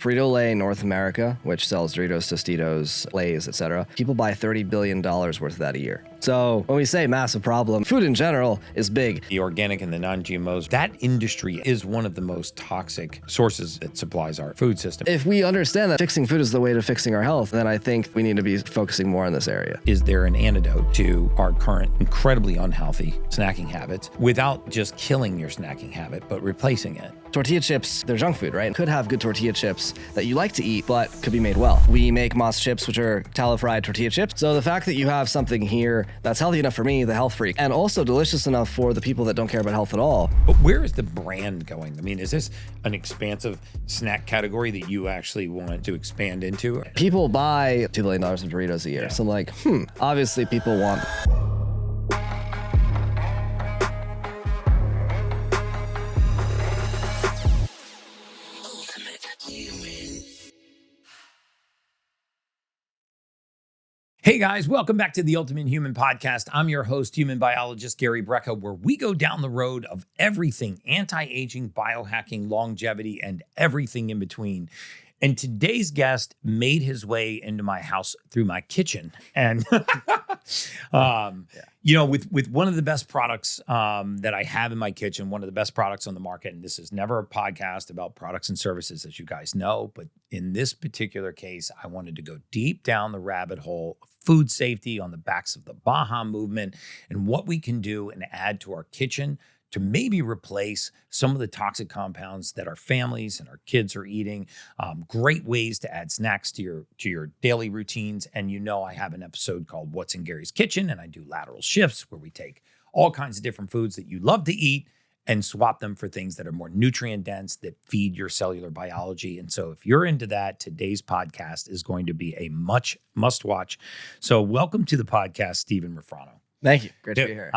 Frito-Lay North America, which sells Doritos, Tostitos, Lay's, etc. People buy $30 billion worth of that a year. So when we say massive problem, food in general is big. The organic and the non-GMOs, that industry is one of the most toxic sources that supplies our food system. If we understand that fixing food is the way to fixing our health, then I think we need to be focusing more on this area. Is there an antidote to our current incredibly unhealthy snacking habits without just killing your snacking habit, but replacing it? Tortilla chips, they're junk food, right? Could have good tortilla chips that you like to eat, but could be made well. We make Masa chips, which are tallow-fried tortilla chips. So the fact that you have something here that's healthy enough for me, the health freak, and also delicious enough for the people that don't care about health at all. But where is the brand going? I mean, is this an expansive snack category that you actually want to expand into? People buy $2 billion of Doritos a year. Yeah. So I'm like, obviously people want... Hey guys, welcome back to the Ultimate Human Podcast. I'm your host, human biologist Gary Brecka, where we go down the road of everything anti-aging, biohacking, longevity, and everything in between. And today's guest made his way into my house through my kitchen. And, you know, with one of the best products that I have in my kitchen, one of the best products on the market, and this is never a podcast about products and services, as you guys know, but in this particular case, I wanted to go deep down the rabbit hole of food safety on the backs of the Baja movement and what we can do and add to our kitchen to maybe replace some of the toxic compounds that our families and our kids are eating. Great ways to add snacks to your daily routines. And you know, I have an episode called What's in Gary's Kitchen, and I do lateral shifts where we take all kinds of different foods that you love to eat and swap them for things that are more nutrient dense, that feed your cellular biology. And so if you're into that, today's podcast is going to be a must watch. So welcome to the podcast, Steven Rofrano. Thank you. Great to be here.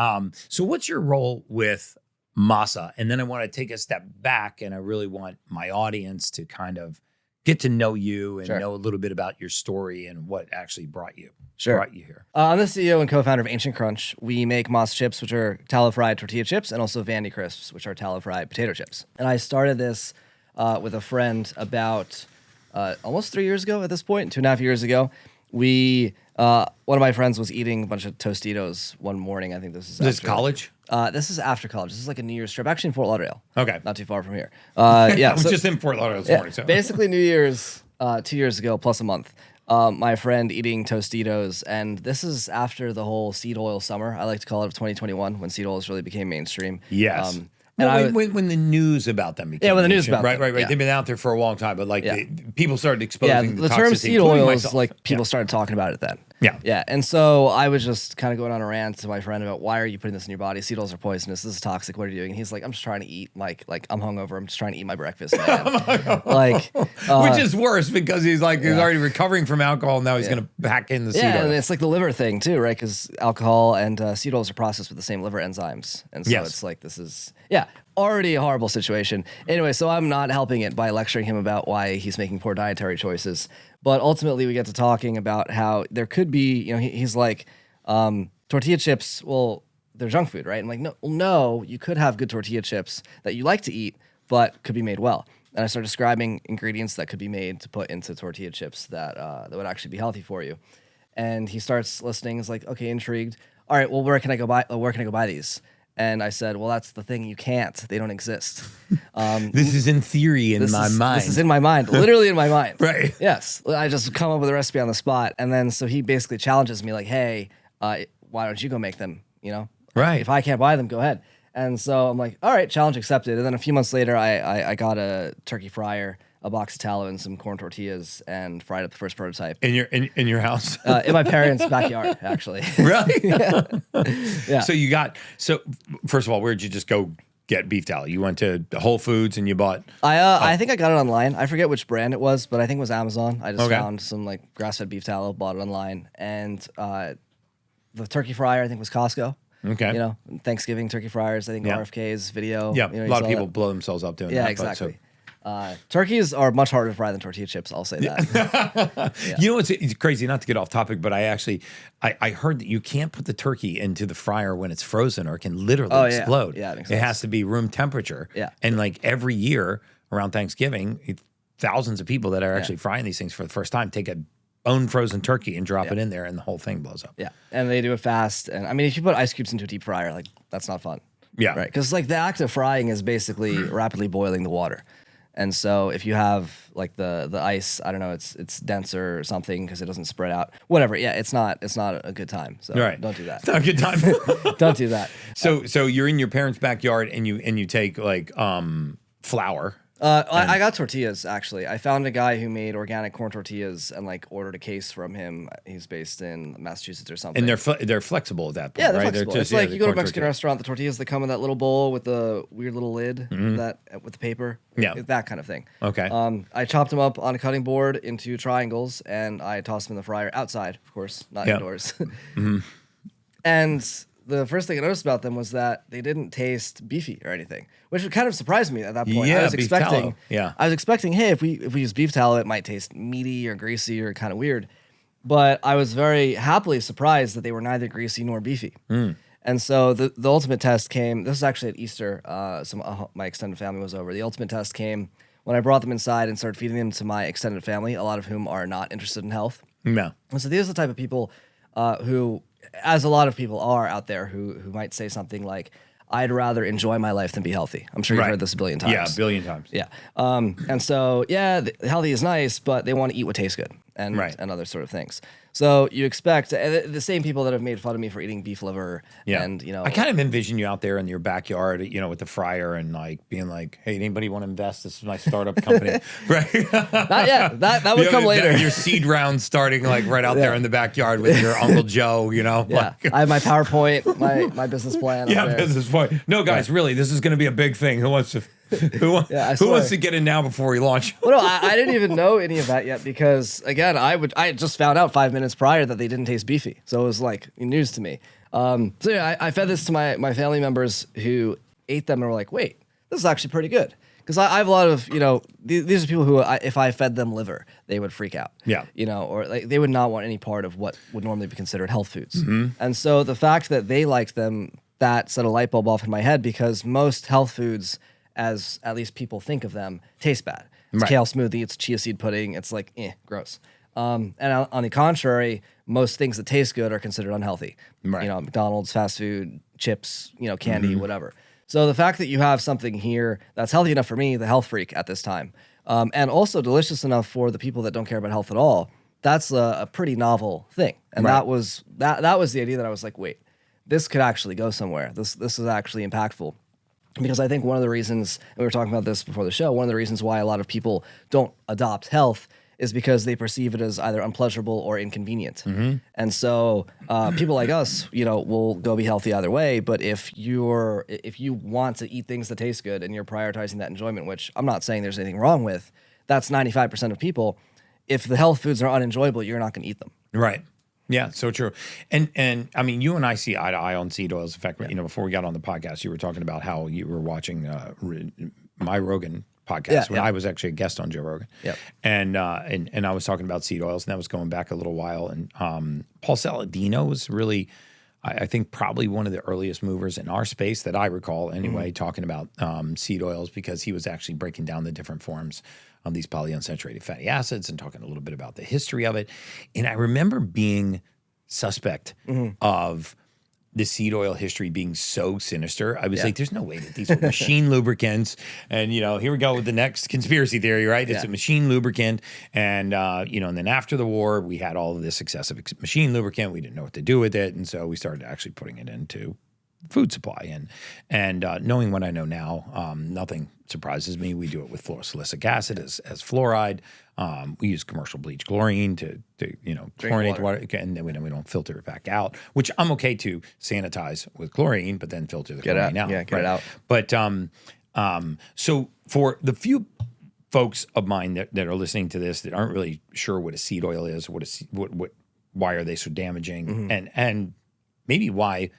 So what's your role with Masa? And then I want to take a step back, and I really want my audience to kind of get to know you and know a little bit about your story and what actually brought you here. I'm the CEO and co-founder of Ancient Crunch. We make Masa chips, which are tallow-fried tortilla chips, and also Vandy Crisps, which are tallow-fried potato chips. And I started this with a friend about almost 3 years ago at this point, 2.5 years ago. One of my friends was eating a bunch of Tostitos one morning. I think this is This college? This is after college. This is like a New Year's trip, actually in Fort Lauderdale. Okay. Not too far from here. Yeah. I was just in Fort Lauderdale this morning. So. Basically New Year's 2 years ago, plus a month. My friend eating Tostitos, and this is after the whole seed oil summer, I like to call it, of 2021, when seed oils really became mainstream. Yes. When the news about them became when the news about right. Yeah. They've been out there for a long time, but people started exposing the toxicity, term seed oils, myself. like people started talking about it then. Yeah. And so I was just kind of going on a rant to my friend about, why are you putting this in your body? Seed oils are poisonous. This is toxic. What are you doing? And he's like, I'm just trying to eat. Like I'm hungover. I'm just trying to eat my breakfast. Which is worse, because he's already recovering from alcohol. Now he's going to pack in the seed oil. And it's like the liver thing too, right? Because alcohol and seed oils are processed with the same liver enzymes. And so it's like, this is, already a horrible situation. Anyway, so I'm not helping it by lecturing him about why he's making poor dietary choices. But ultimately, we get to talking about how there could be, he's like, tortilla chips, well, they're junk food, right? I'm like, no, you could have good tortilla chips that you like to eat, but could be made well. And I start describing ingredients that could be made to put into tortilla chips that would actually be healthy for you. And he starts listening. He's like, okay, intrigued. All right, well, where can I go buy these? And I said, well, that's the thing. You can't. They don't exist. This is in theory in my mind. This is in my mind. Literally in my mind. Right. Yes. I just come up with a recipe on the spot. And then so he basically challenges me like, hey, why don't you go make them? Right. If I can't buy them, go ahead. And so I'm like, all right, challenge accepted. And then a few months later, I got a turkey fryer, a box of tallow, and some corn tortillas, and fried up the first prototype. In your house? In my parents' backyard, actually. Really? Yeah. So first of all, where'd you just go get beef tallow? You went to Whole Foods and you bought? I think I got it online. I forget which brand it was, but I think it was Amazon. I just found some like grass-fed beef tallow, bought it online, and the turkey fryer I think was Costco. Okay. Thanksgiving turkey fryers. I think RFK's video. Yeah. A lot of people blow themselves up doing that. Yeah, exactly. Turkeys are much harder to fry than tortilla chips, I'll say that. You know, it's crazy, not to get off topic, but I heard that you can't put the turkey into the fryer when it's frozen, or it can literally explode. Yeah, it makes it sense. has to be room temperature. Yeah. And like every year around Thanksgiving, thousands of people that are actually frying these things for the first time take a bone frozen turkey and drop it in there, and the whole thing blows up. Yeah, and they do it fast. And I mean, if you put ice cubes into a deep fryer, like that's not fun. Yeah, right. Because like the act of frying is basically rapidly boiling the water. And so if you have like the ice, I don't know, it's denser or something because it doesn't spread out. Whatever. Yeah, it's not a good time. So don't do that. It's not a good time. Don't do that. So you're in your parents' backyard and you take like flour. I got tortillas actually. I found a guy who made organic corn tortillas and like ordered a case from him. He's based in Massachusetts or something. And they're flexible at that point. Yeah, they're right? flexible. It's like you go to a Mexican restaurant, the tortillas that come in that little bowl with the weird little lid that with the paper. Yeah, that kind of thing. Okay. I chopped them up on a cutting board into triangles and I tossed them in the fryer outside, of course, not indoors. And the first thing I noticed about them was that they didn't taste beefy or anything, which kind of surprised me at that point. Yeah, I was expecting, I was expecting, hey, if we use beef tallow, it might taste meaty or greasy or kind of weird. But I was very happily surprised that they were neither greasy nor beefy. And so the ultimate test came. This was actually at Easter. My extended family was over. The ultimate test came when I brought them inside and started feeding them to my extended family, a lot of whom are not interested in health. No. And so these are the type of people who, as a lot of people are out there, who might say something like, I'd rather enjoy my life than be healthy. I'm sure you've heard this a billion times. Yeah, a billion times. Yeah. And so, healthy is nice, but they want to eat what tastes good and other sort of things. So you expect the same people that have made fun of me for eating beef liver. Yeah. And, I kind of envision you out there in your backyard, with the fryer and like being like, hey, anybody want to invest? This is my startup company. Right? Not yet. That would come later. Your seed round starting like right out there in the backyard with your Uncle Joe, Yeah. Like, I have my PowerPoint, my business plan. Business point. No, guys, really, this is going to be a big thing. Who wants to... Who wants to get in now before we launch? Well, no, I didn't even know any of that yet because, again, I had just found out 5 minutes prior that they didn't taste beefy. So it was like news to me. I fed this to my family members who ate them and were like, wait, this is actually pretty good. Because I have a lot of, these are people who, if I fed them liver, they would freak out. Yeah. Or like they would not want any part of what would normally be considered health foods. And so the fact that they liked them, that set a light bulb off in my head because most health foods, as at least people think of them, taste bad. It's kale smoothie, it's chia seed pudding, it's like, gross. And on the contrary, most things that taste good are considered unhealthy. Right. McDonald's, fast food, chips, candy, whatever. So the fact that you have something here that's healthy enough for me, the health freak at this time, and also delicious enough for the people that don't care about health at all, that's a pretty novel thing. And that was the idea that I was like, wait, this could actually go somewhere. This is actually impactful. Because I think one of the reasons, and we were talking about this before the show, one of the reasons why a lot of people don't adopt health is because they perceive it as either unpleasurable or inconvenient. And so people like us, will go be healthy either way. But if you want to eat things that taste good and you're prioritizing that enjoyment, which I'm not saying there's anything wrong with, that's 95% of people. If the health foods are unenjoyable, you're not going to eat them. Right. Yeah, so true. And I mean, you and I see eye to eye on seed oils. In fact, before we got on the podcast, you were talking about how you were watching my Rogan podcast when I was actually a guest on Joe Rogan. Yep. And I was talking about seed oils, and that was going back a little while. And Paul Saladino was really, I think, probably one of the earliest movers in our space that I recall anyway, talking about seed oils because he was actually breaking down the different forms of these polyunsaturated fatty acids and talking a little bit about the history of it. And I remember being suspect of the seed oil history being so sinister. I was like, there's no way that these were machine lubricants. And, here we go with the next conspiracy theory, right? It's a machine lubricant. And, and then after the war, we had all of this excessive machine lubricant. We didn't know what to do with it. And so we started actually putting it into food supply. And knowing what I know now, nothing surprises me. We do it with fluorosilicic acid as fluoride. We use commercial bleach chlorine to chlorinate water, and then we don't filter it back out, which I'm okay to sanitize with chlorine, but then filter the chlorine out. Yeah, get it out. But so for the few folks of mine that are listening to this that aren't really sure what a seed oil is, why are they so damaging, and maybe why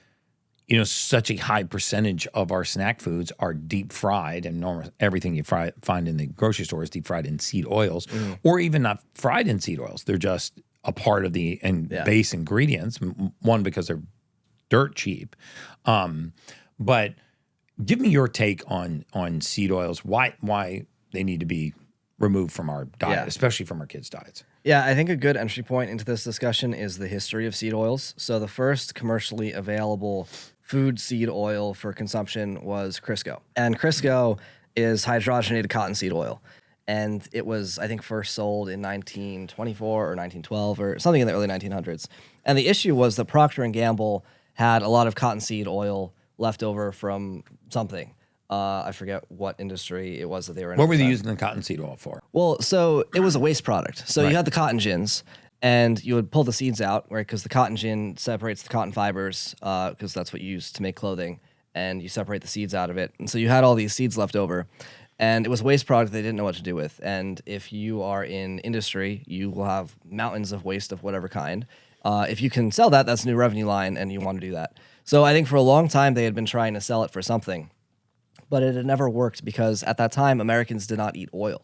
such a high percentage of our snack foods are deep fried, and everything you find in the grocery store is deep fried in seed oils, or even not fried in seed oils. They're just a part of the base ingredients. One, because they're dirt cheap. But give me your take on seed oils. Why they need to be removed from our diet, especially from our kids' diets. Yeah, I think a good entry point into this discussion is the history of seed oils. So the first commercially available food seed oil for consumption was Crisco. And Crisco is hydrogenated cottonseed oil. And it was, I think, first sold in 1924 or 1912 or something in the early 1900s. And the issue was that Procter & Gamble had a lot of cottonseed oil left over from something. I forget what industry it was that they were in. What were they using the cottonseed oil for? Well, so it was a waste product. So you had the cotton gins, and you would pull the seeds out, right? Because the cotton gin separates the cotton fibers, because that's what you use to make clothing, and you separate the seeds out of it. And so you had all these seeds left over, and it was a waste product they didn't know what to do with. And if you are in industry, you will have mountains of waste of whatever kind. If you can sell that, that's a new revenue line, and you want to do that. So I think for a long time they had been trying to sell it for something, but it had never worked because at that time Americans did not eat oil.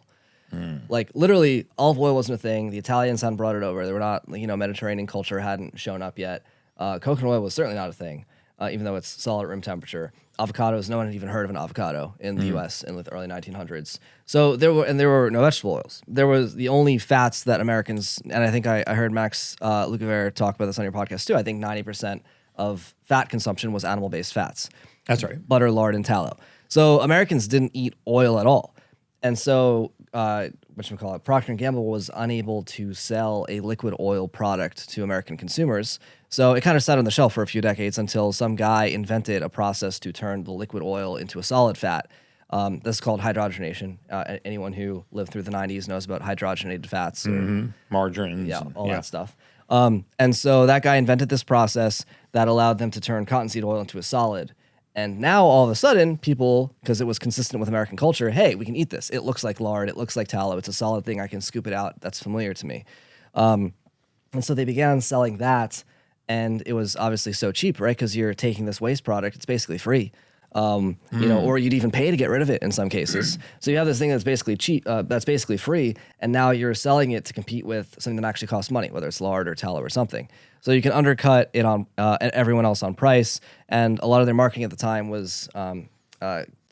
Like literally, olive oil wasn't a thing. The Italians hadn't brought it over. They were not, Mediterranean culture hadn't shown up yet. Coconut oil was certainly not a thing, even though it's solid at room temperature. Avocados, no one had even heard of an avocado in the U.S. in the early 1900s. So there were no vegetable oils. There was the only fats that Americans, and I think I heard Max Lucaver talk about this on your podcast too. I think 90% of fat consumption was animal-based fats. That's right. Butter, lard, and tallow. So Americans didn't eat oil at all. And so, Procter & Gamble was unable to sell a liquid oil product to American consumers. So it kind of sat on the shelf for a few decades until some guy invented a process to turn the liquid oil into a solid fat. This is called hydrogenation. Anyone who lived through the 90s knows about hydrogenated fats. Margarines. All that stuff. And so that guy invented this process that allowed them to turn cottonseed oil into a solid. And now all of a sudden, people, because it was consistent with American culture, hey, we can eat this. It looks like lard. It looks like tallow. It's a solid thing. I can scoop it out. That's familiar to me. And so they began selling that, and it was obviously so cheap, right? Because you're taking this waste product. It's basically free. Or you'd even pay to get rid of it in some cases. So you have this thing that's basically cheap, that's basically free, and now you're selling it to compete with something that actually costs money, whether it's lard or tallow or something. So you can undercut it on everyone else on price, and a lot of their marketing at the time was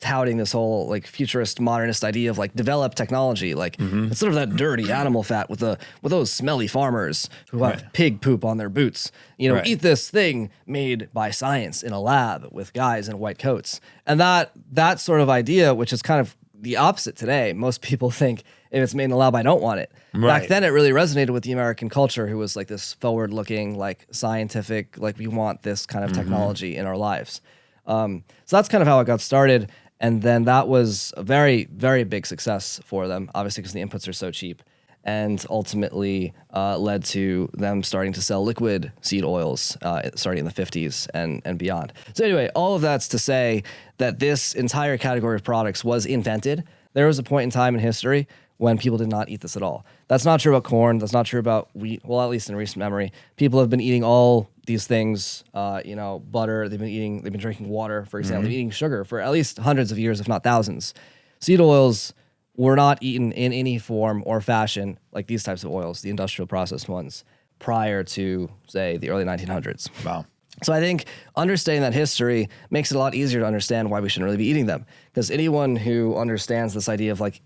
touting this whole like futurist modernist idea of like develop technology, like instead of that dirty animal fat with those smelly farmers who have pig poop on their boots, eat this thing made by science in a lab with guys in white coats. And that sort of idea, which is kind of the opposite today. Most people think if it's made in the lab, I don't want it. Right. Back then, it really resonated with the American culture, who was like this forward-looking, like scientific, like we want this kind of technology in our lives. So that's kind of how it got started. And then that was a very, very big success for them, obviously because the inputs are so cheap, and ultimately led to them starting to sell liquid seed oils starting in the 50s and beyond. So anyway, all of that's to say that this entire category of products was invented. There was a point in time in history when people did not eat this at all. That's not true about corn. That's not true about wheat. Well, at least in recent memory, people have been eating all these things, butter. They've been drinking water, for example. They've been eating sugar for at least hundreds of years, if not thousands. Seed oils were not eaten in any form or fashion like these types of oils, the industrial processed ones, prior to, say, the early 1900s. Wow. So I think understanding that history makes it a lot easier to understand why we shouldn't really be eating them. Because anyone who understands this idea of like,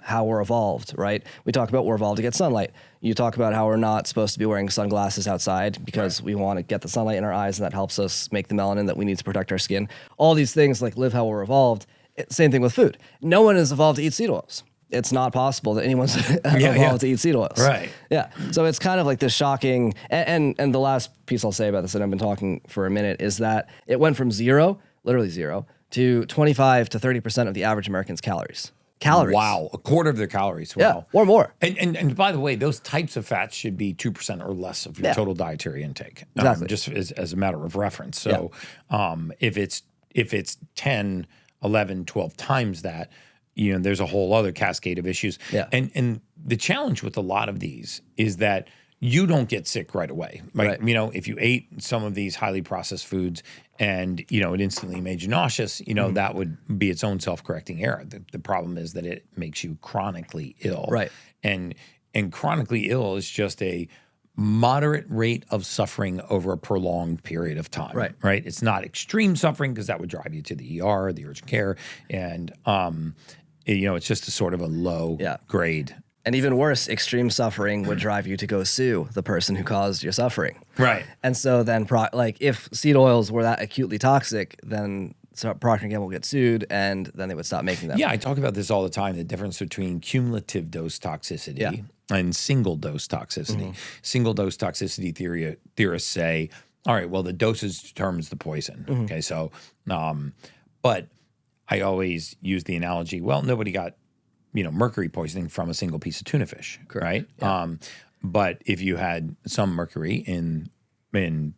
how we're evolved, right? We talk about we're evolved to get sunlight. You talk about how we're not supposed to be wearing sunglasses outside because we want to get the sunlight in our eyes, and that helps us make the melanin that we need to protect our skin. All these things like live how we're evolved. Same thing with food. No one is evolved to eat seed oils. It's not possible that anyone's evolved to eat seed oils. Right. Yeah. So it's kind of like this shocking, and the last piece I'll say about this, and I've been talking for a minute, is that it went from literally zero, to 25 to 30% of the average American's calories. Wow, a quarter of their calories. Wow. Yeah, or more. And by the way, those types of fats should be 2% or less of your total dietary intake. Exactly. Just as a matter of reference. So if it's 10, 11, 12 times that, there's a whole other cascade of issues. Yeah. And the challenge with a lot of these is that you don't get sick right away. Right? If you ate some of these highly processed foods and, it instantly made you nauseous, that would be its own self-correcting error. The problem is that it makes you chronically ill. Right. And chronically ill is just a moderate rate of suffering over a prolonged period of time. Right. It's not extreme suffering because that would drive you to the ER, the urgent care. And it's just a sort of a low grade. And even worse, extreme suffering would drive you to go sue the person who caused your suffering. Right. And so then, if seed oils were that acutely toxic, then Procter & Gamble will get sued, and then they would stop making them. Yeah, I talk about this all the time, the difference between cumulative dose toxicity and single dose toxicity. Single dose toxicity theorists say, all right, well, the dosage determines the poison. Okay, so, but I always use the analogy, well, nobody got, mercury poisoning from a single piece of tuna fish, right? Yeah. But if you had some mercury in tuna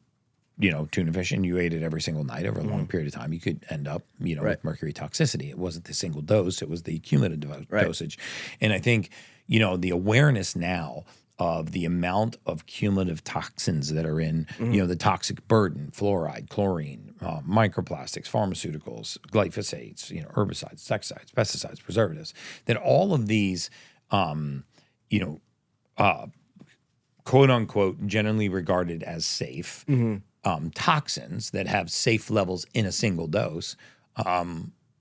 fish and you ate it every single night over a long period of time, you could end up, with mercury toxicity. It wasn't the single dose, it was the cumulative dosage. And I think, the awareness now of the amount of cumulative toxins that are in, the toxic burden, fluoride, chlorine, microplastics, pharmaceuticals, glyphosates, herbicides, insecticides, pesticides, preservatives, that all of these, quote unquote, generally regarded as safe toxins that have safe levels in a single dose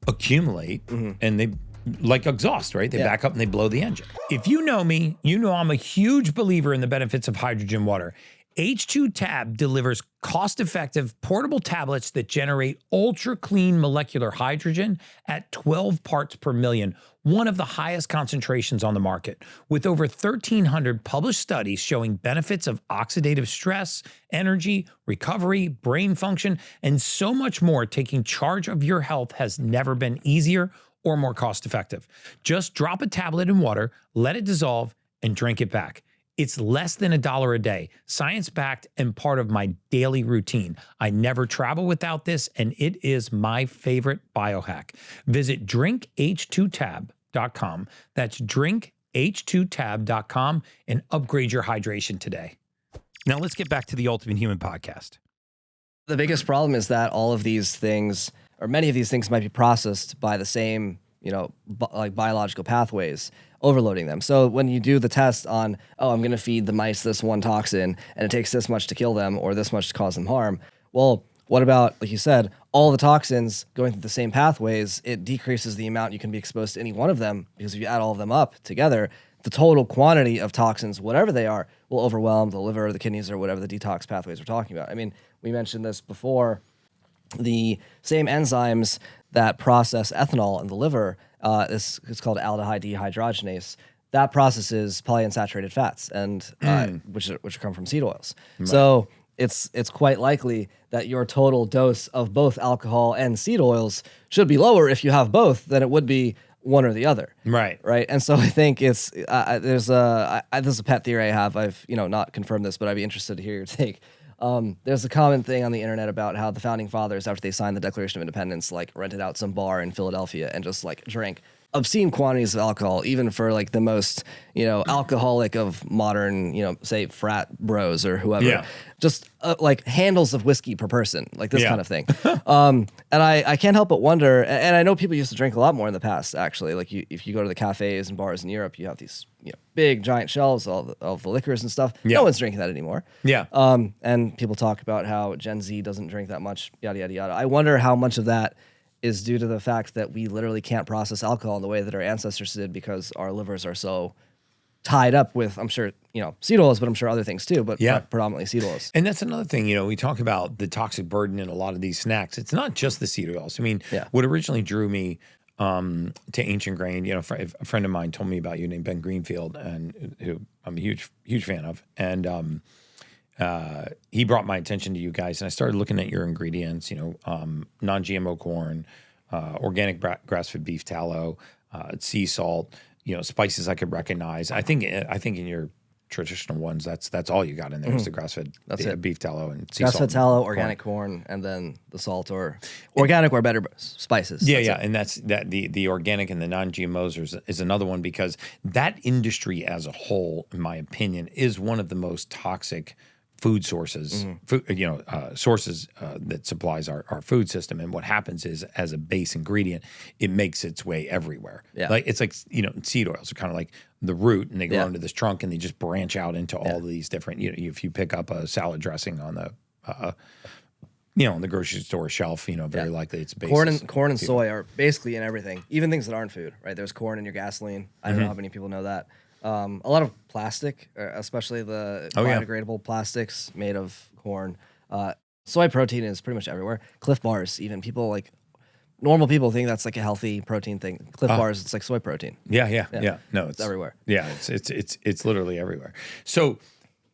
accumulate and they like exhaust, right? They back up and they blow the engine. If you know me, you know I'm a huge believer in the benefits of hydrogen water. H2 Tab delivers cost-effective portable tablets that generate ultra-clean molecular hydrogen at 12 parts per million, one of the highest concentrations on the market, with over 1,300 published studies showing benefits of oxidative stress, energy, recovery, brain function, and so much more. Taking charge of your health has never been easier or more cost-effective. Just drop a tablet in water, let it dissolve, and drink it back. It's less than $1 a day, science-backed and part of my daily routine. I never travel without this, and it is my favorite biohack. Visit drinkh2tab.com. That's drinkh2tab.com and upgrade your hydration today. Now let's get back to the Ultimate Human Podcast. The biggest problem is that all of these things, or many of these things, might be processed by the same, biological pathways, overloading them. So when you do the test on, I'm going to feed the mice this one toxin and it takes this much to kill them or this much to cause them harm. Well, what about, like you said, all the toxins going through the same pathways? It decreases the amount you can be exposed to any one of them, because if you add all of them up together, the total quantity of toxins, whatever they are, will overwhelm the liver, the kidneys, or whatever the detox pathways we're talking about. I mean, we mentioned this before. The same enzymes that process ethanol in the liver, it's called aldehyde dehydrogenase. That processes polyunsaturated fats, and which come from seed oils. Right. So it's quite likely that your total dose of both alcohol and seed oils should be lower if you have both than it would be one or the other. Right. And so I think it's there's a pet theory I have. I've not confirmed this, but I'd be interested to hear your take. There's a common thing on the internet about how the founding fathers, after they signed the Declaration of Independence, rented out some bar in Philadelphia and just drank obscene quantities of alcohol, even for the most, alcoholic of modern, say frat bros or whoever. Yeah. Just handles of whiskey per person, this kind of thing. And I can't help but wonder, and I know people used to drink a lot more in the past, actually. If you go to the cafes and bars in Europe, you have these big giant shelves of the liquors and stuff. Yeah. No one's drinking that anymore. Yeah. And people talk about how Gen Z doesn't drink that much, yada, yada, yada. I wonder how much of that is due to the fact that we literally can't process alcohol in the way that our ancestors did, because our livers are so tied up with, I'm sure, seed oils, but I'm sure other things too, but predominantly seed oils. And that's another thing, we talk about the toxic burden in a lot of these snacks. It's not just the seed oils. I mean, what originally drew me to Ancient Grain, a friend of mine told me about you named Ben Greenfield, and who I'm a huge fan of. And he brought my attention to you guys, and I started looking at your ingredients, non-GMO corn, organic grass-fed beef tallow, sea salt, spices I could recognize. I think in your traditional ones, that's all you got in there is the grass-fed beef tallow and sea salt. Grass-fed tallow, organic corn, and then the salt or organic or better spices. Yeah. And that's the organic and the non-GMOs is another one, because that industry as a whole, in my opinion, is one of the most toxic food sources, sources that supplies our food system. And what happens is, as a base ingredient, it makes its way everywhere. Yeah. It's seed oils are kind of like the root, and they grow into this trunk, and they just branch out into all these different, if you pick up a salad dressing on the on the grocery store shelf, very likely it's based. Corn and soy are basically in everything, even things that aren't food, right? There's corn in your gasoline. I don't know how many people know that. A lot of plastic, especially the biodegradable plastics made of corn. Soy protein is pretty much everywhere. Cliff Bars, even normal people think that's like a healthy protein thing. Cliff Bars, it's like soy protein. Yeah. No, it's everywhere. Yeah, it's literally everywhere. So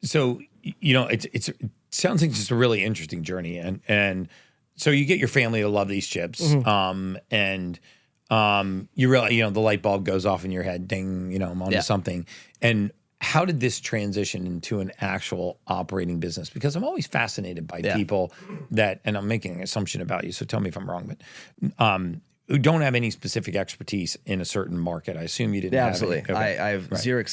it sounds like just a really interesting journey, and so you get your family to love these chips, and you realize the light bulb goes off in your head, ding, I'm onto something. And how did this transition into an actual operating business? Because I'm always fascinated by people that, and I'm making an assumption about you, so tell me if I'm wrong, but who don't have any specific expertise in a certain market. I assume you didn't have absolutely. any. Okay. I have zero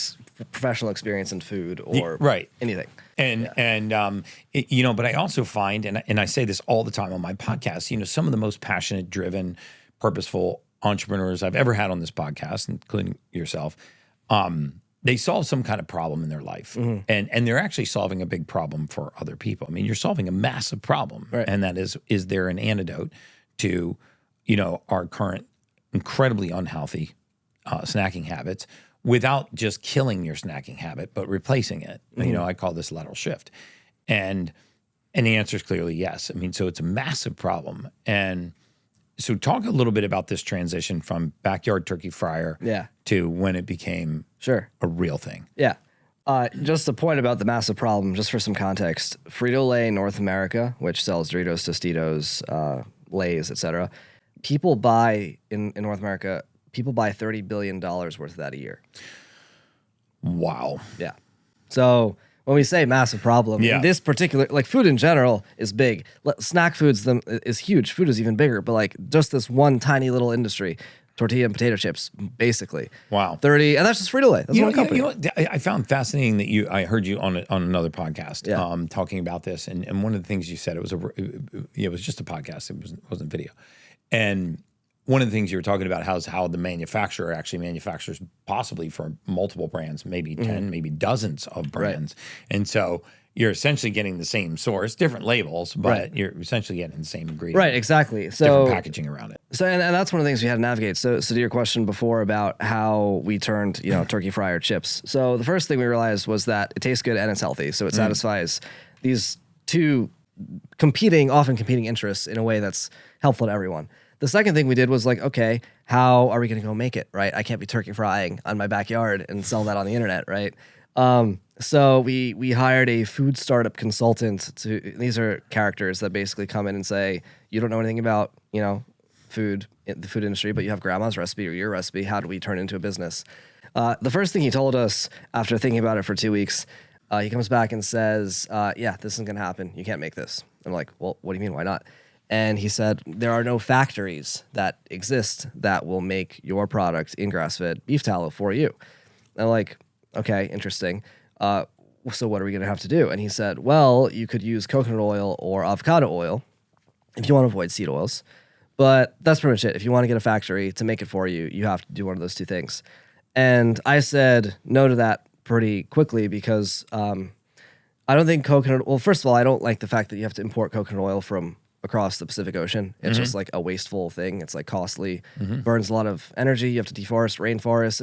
professional experience in food or anything. But I also find, and I say this all the time on my podcast, some of the most passionate, driven, purposeful entrepreneurs I've ever had on this podcast, including yourself, they solve some kind of problem in their life, and they're actually solving a big problem for other people. I mean, you're solving a massive problem, and that is there an antidote to, our current incredibly unhealthy snacking habits without just killing your snacking habit, but replacing it? I call this lateral shift, and the answer is clearly yes. I mean, so it's a massive problem, and so talk a little bit about this transition from backyard turkey fryer to when it became a real thing. Yeah. Just a point about the massive problem, just for some context. Frito-Lay North America, which sells Doritos, Tostitos, Lay's, etc. People buy, in North America, $30 billion worth of that a year. Wow. Yeah. So when we say massive problem, this particular, food in general is big. Snack foods is huge. Food is even bigger, but just this one tiny little industry, tortilla and potato chips, basically. Wow. 30, and that's just Frito-Lay. That's one company. I found fascinating that I heard you on another podcast talking about this, and one of the things you said, it was just a podcast. It wasn't video. And one of the things you were talking about how the manufacturer actually manufactures possibly for multiple brands, maybe 10, maybe dozens of brands. Right. And so you're essentially getting the same source, different labels, but you're essentially getting the same ingredient. Right, exactly. So different packaging around it. So and that's one of the things we had to navigate. So to your question before about how we turned, turkey fryer chips. So the first thing we realized was that it tastes good and it's healthy. So it satisfies these two often competing interests in a way that's helpful to everyone. The second thing we did was okay, how are we going to go make it, right? I can't be turkey frying on my backyard and sell that on the internet, right? So we hired a food startup consultant these are characters that basically come in and say, you don't know anything about, food, the food industry, but you have grandma's recipe or your recipe. How do we turn it into a business? The first thing he told us after thinking about it for 2 weeks, he comes back and says, this isn't going to happen. You can't make this. I'm like, well, what do you mean? Why not? And he said, there are no factories that exist that will make your product in grass-fed beef tallow for you. And I'm like, okay, interesting. So what are we going to have to do? And he said, well, you could use coconut oil or avocado oil if you want to avoid seed oils. But that's pretty much it. If you want to get a factory to make it for you, you have to do one of those two things. And I said no to that pretty quickly because I don't think well, first of all, I don't like the fact that you have to import coconut oil from across the Pacific Ocean. It's just a wasteful thing. It's costly, burns a lot of energy. You have to deforest rainforests.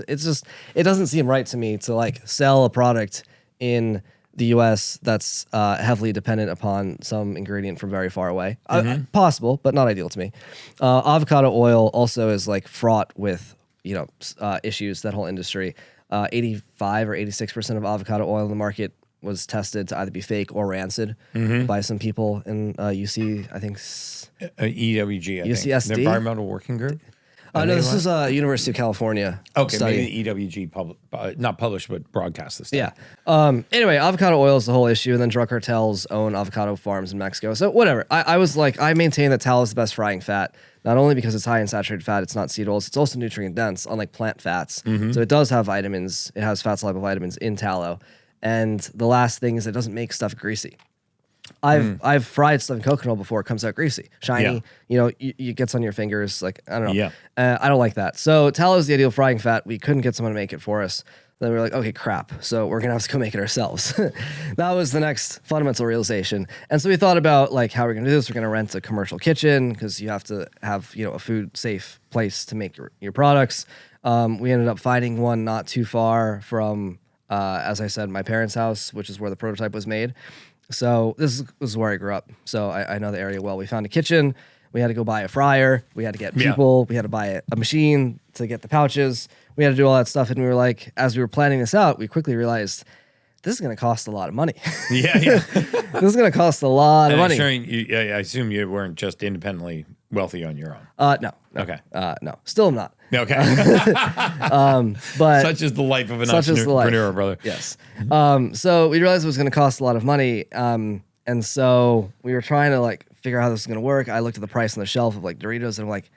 It doesn't seem right to me to sell a product in the U.S. that's heavily dependent upon some ingredient from very far away. Possible, but not ideal to me. Avocado oil also is fraught with issues. That whole industry, 85 or 86% of avocado oil in the market was tested to either be fake or rancid by some people in UC, I think. EWG, I UCSD? think. The Environmental Working Group? No, this is University of California. Okay, study. maybe the EWG, not published, but broadcast this. Yeah. Anyway, avocado oil is the whole issue, and then drug cartels own avocado farms in Mexico. So whatever. I was I maintain that tallow is the best frying fat, not only because it's high in saturated fat, it's not seed oils, it's also nutrient dense, unlike plant fats. So it does have vitamins. It has fat-soluble vitamins in tallow. And the last thing is it doesn't make stuff greasy. I've fried stuff in coconut oil before. It comes out greasy, shiny. It gets on your fingers. I don't know. I don't like that. So tallow is the ideal frying fat. We couldn't get someone to make it for us. Then we were like, okay, crap. So we're gonna have to go make it ourselves. That was the next fundamental realization. And so we thought about like how we're gonna do this. We're gonna rent a commercial kitchen because you have to have a food safe place to make your products. We ended up finding one not too far from, as I said, my parents' house, which is where the prototype was made. So this is where I grew up. So I know the area well. We found a kitchen. We had to go buy a fryer. We had to get people. We had to buy a machine to get the pouches. We had to do all that stuff. And we were like, as we were planning this out, we quickly realized this is going to cost a lot of money. Yeah. This is going to cost a lot of money. I assume you weren't just independently wealthy on your own. No. Okay. No. Still am not. Okay. But such is the life of an entrepreneur, brother. Yes. So we realized it was going to cost a lot of money. And so we were trying to like figure out how this was going to work. I looked at the price on the shelf of like Doritos and I'm like,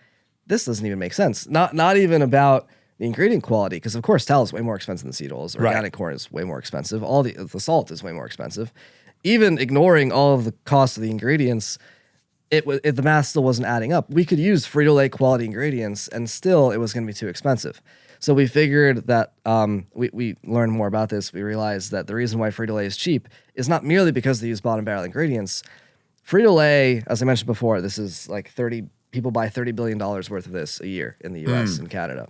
this doesn't even make sense. Not even about the ingredient quality, because of course tallow is way more expensive than seed oils. Organic corn is way more expensive. All the salt is way more expensive. Even ignoring all of the cost of the ingredients, the math still wasn't adding up. We could use Frito-Lay quality ingredients and still it was going to be too expensive. So we figured that we learned more about this. We realized that the reason why Frito-Lay is cheap is not merely because they use bottom barrel ingredients. Frito-Lay, as I mentioned before, this is like people buy $30 billion worth of this a year in the US and Canada.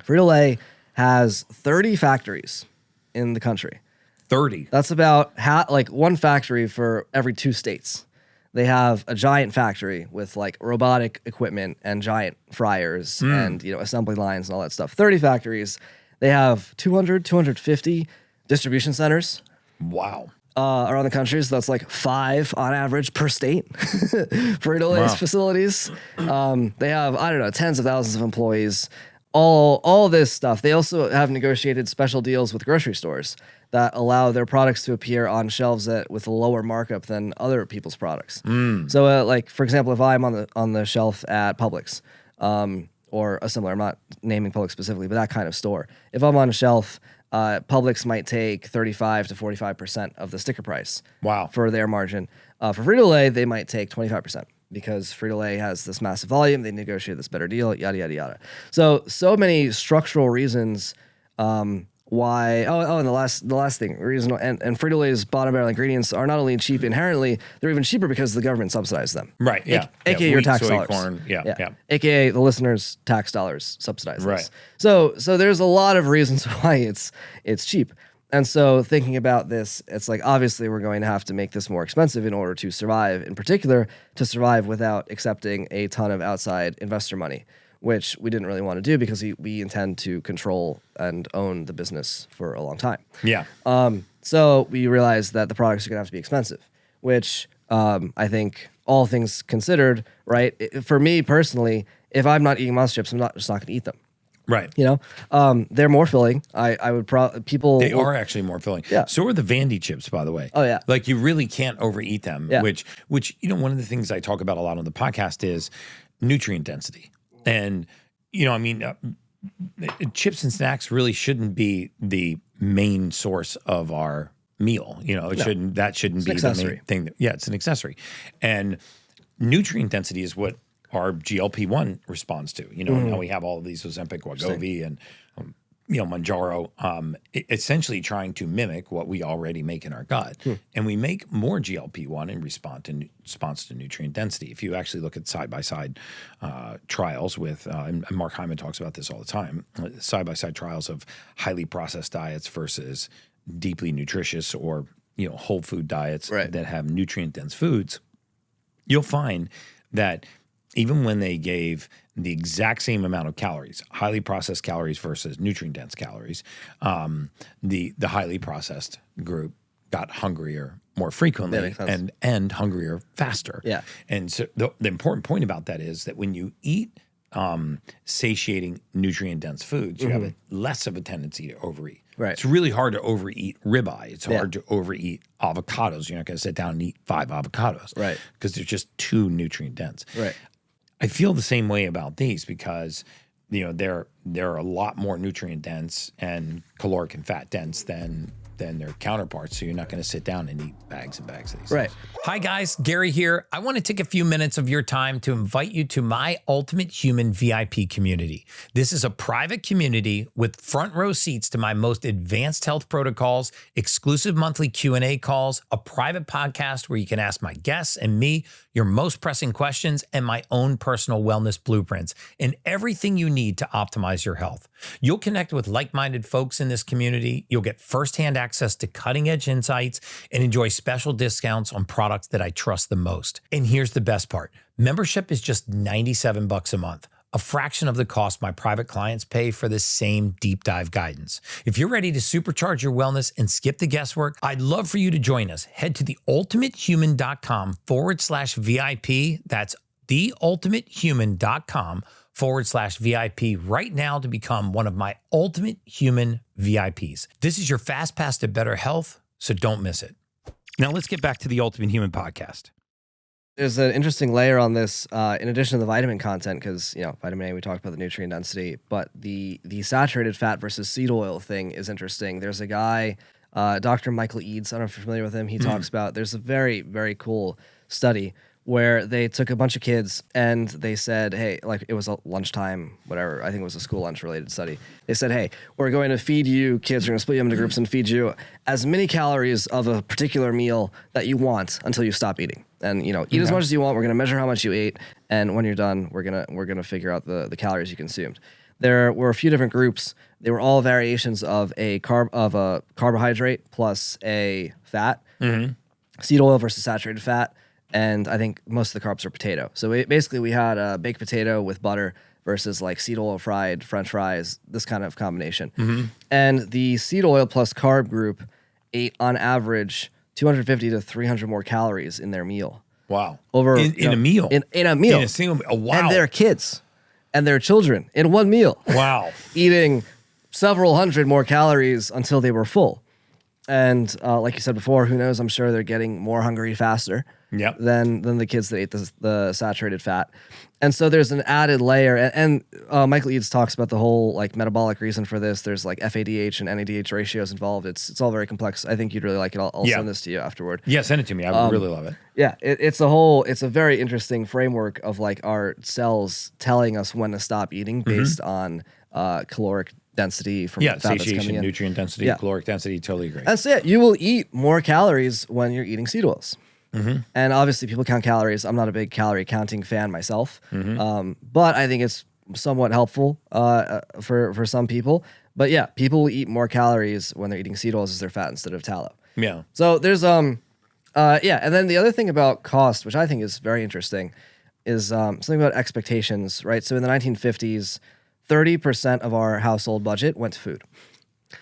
Frito-Lay has 30 factories in the country. 30? That's about one factory for every 2 states. They have a giant factory with like robotic equipment and giant fryers and assembly lines and all that stuff. 30 factories. They have 250 distribution centers. Wow. Around the country, so that's like 5 on average per state. Frito-Lay's facilities. They have, I don't know, tens of thousands of employees. All this stuff. They also have negotiated special deals with grocery stores that allow their products to appear on shelves with a lower markup than other people's products. So, like for example, if I'm on the shelf at Publix or a similar, I'm not naming Publix specifically, but that kind of store. If I'm on a shelf, Publix might take 35 to 45% of the sticker price. Wow. For their margin. For Frito-Lay, they might take 25%. Because Frito-Lay has this massive volume, they negotiate this better deal, yada, yada, yada. So many structural reasons why. Oh, and the last thing, and Frito-Lay's bottom barrel ingredients are not only cheap inherently, they're even cheaper because the government subsidizes them. Right, yeah. AKA your tax soy, dollars. Corn, yeah. AKA the listeners' tax dollars subsidize right. this. So there's a lot of reasons why it's cheap. And so thinking about this, it's like, obviously we're going to have to make this more expensive in order to survive, in particular, to survive without accepting a ton of outside investor money, which we didn't really want to do because we intend to control and own the business for a long time. Yeah. So we realized that the products are going to have to be expensive, which I think all things considered, right? For me personally, if I'm not eating Masa chips, I'm just not going to eat them. Right. They're more filling. I would people. They are actually more filling. Yeah. So are the Vandy chips, by the way. Oh yeah. Like you really can't overeat them. Yeah. Which one of the things I talk about a lot on the podcast is nutrient density. And chips and snacks really shouldn't be the main source of our meal. That shouldn't be the main thing. It's an accessory. And nutrient density is what our GLP-1 responds to. Now we have all of these Ozempic, Wegovy, and Mounjaro, essentially trying to mimic what we already make in our gut. And we make more GLP-1 in response to nutrient density. If you actually look at side-by-side trials with, and Mark Hyman talks about this all the time, side-by-side trials of highly processed diets versus deeply nutritious or whole food diets that have nutrient-dense foods, you'll find that even when they gave the exact same amount of calories, highly processed calories versus nutrient-dense calories, the highly processed group got hungrier more frequently and hungrier faster. Yeah. And so the important point about that is that when you eat satiating nutrient-dense foods, you have less of a tendency to overeat. Right. It's really hard to overeat ribeye. It's hard to overeat avocados. You're not going to sit down and eat 5 avocados. Right. Because they're just too nutrient dense. Right. I feel the same way about these because, they're a lot more nutrient dense and caloric and fat dense than than their counterparts. So you're not going to sit down and eat bags and bags of these. Right. Hi guys, Gary here. I want to take a few minutes of your time to invite you to my Ultimate Human VIP community. This is a private community with front row seats to my most advanced health protocols, exclusive monthly Q&A calls, a private podcast where you can ask my guests and me your most pressing questions, and my own personal wellness blueprints, and everything you need to optimize your health. You'll connect with like-minded folks in this community. You'll get firsthand access to cutting-edge insights and enjoy special discounts on products that I trust the most. And here's the best part. Membership is just $97 a month, a fraction of the cost my private clients pay for the same deep dive guidance. If you're ready to supercharge your wellness and skip the guesswork, I'd love for you to join us. Head to theultimatehuman.com/VIP. That's theultimatehuman.com/VIP right now to become one of my Ultimate Human VIPs. This is your fast pass to better health, so don't miss it. Now let's get back to the Ultimate Human podcast. There's an interesting layer on this, in addition to the vitamin content, because vitamin A, we talked about the nutrient density, but the saturated fat versus seed oil thing is interesting. There's a guy, Dr. Michael Eads, I don't know if you're familiar with him. He talks about, there's a very, very cool study where they took a bunch of kids and they said, hey, like it was a lunchtime, whatever, I think it was a school lunch related study. They said, hey, we're going to feed you kids, we're going to split you into groups and feed you as many calories of a particular meal that you want until you stop eating. And eat as much as you want. We're going to measure how much you ate, and when you're done, we're gonna figure out the calories you consumed. There were a few different groups. They were all variations of a carbohydrate plus a fat, seed oil versus saturated fat, and I think most of the carbs are potato. So basically, we had a baked potato with butter versus like seed oil fried French fries, this kind of combination. And the seed oil plus carb group ate on average 250 to 300 more calories in their meal. Wow. Over in a meal. In a meal. In a single meal. Oh, wow. And their kids and their children in one meal. Wow. Eating several hundred more calories until they were full. And like you said before, who knows? I'm sure they're getting more hungry faster than the kids that ate the saturated fat. And so there's an added layer. And Michael Eads talks about the whole like metabolic reason for this. There's like FADH and NADH ratios involved. It's all very complex. I think you'd really like it. I'll send this to you afterward. Yeah, send it to me. I would really love it. Yeah, it's a very interesting framework of like our cells telling us when to stop eating based on caloric density from fat that's coming in. Nutrient density, caloric density, totally agree. And so you will eat more calories when you're eating seed oils. And obviously people count calories. I'm not a big calorie counting fan myself, but I think it's somewhat helpful for some people. But yeah, people will eat more calories when they're eating seed oils as their fat instead of tallow. Yeah. So there's and then the other thing about cost, which I think is very interesting, is something about expectations, right? So in the 1950s, 30% of our household budget went to food.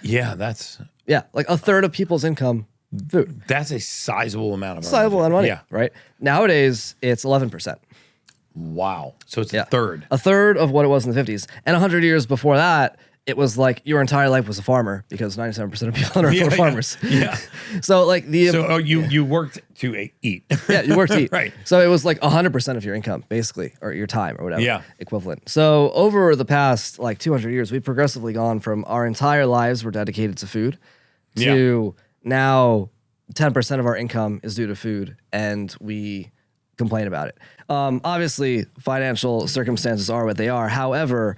Yeah, that's... Yeah, like a third of people's income, food. That's a sizable amount of money, yeah. Right? Nowadays, it's 11%. Wow. So it's a third. A third of what it was in the 50s. And 100 years before that, it was like your entire life was a farmer because 97% of people on Earth were farmers. Yeah. So like you worked to eat. Yeah, you worked to eat. Right. So it was like 100% of your income, basically, or your time or whatever. Equivalent. So over the past like 200 years, we've progressively gone from our entire lives were dedicated to food to now 10% of our income is due to food, and we complain about it. Obviously, financial circumstances are what they are. However,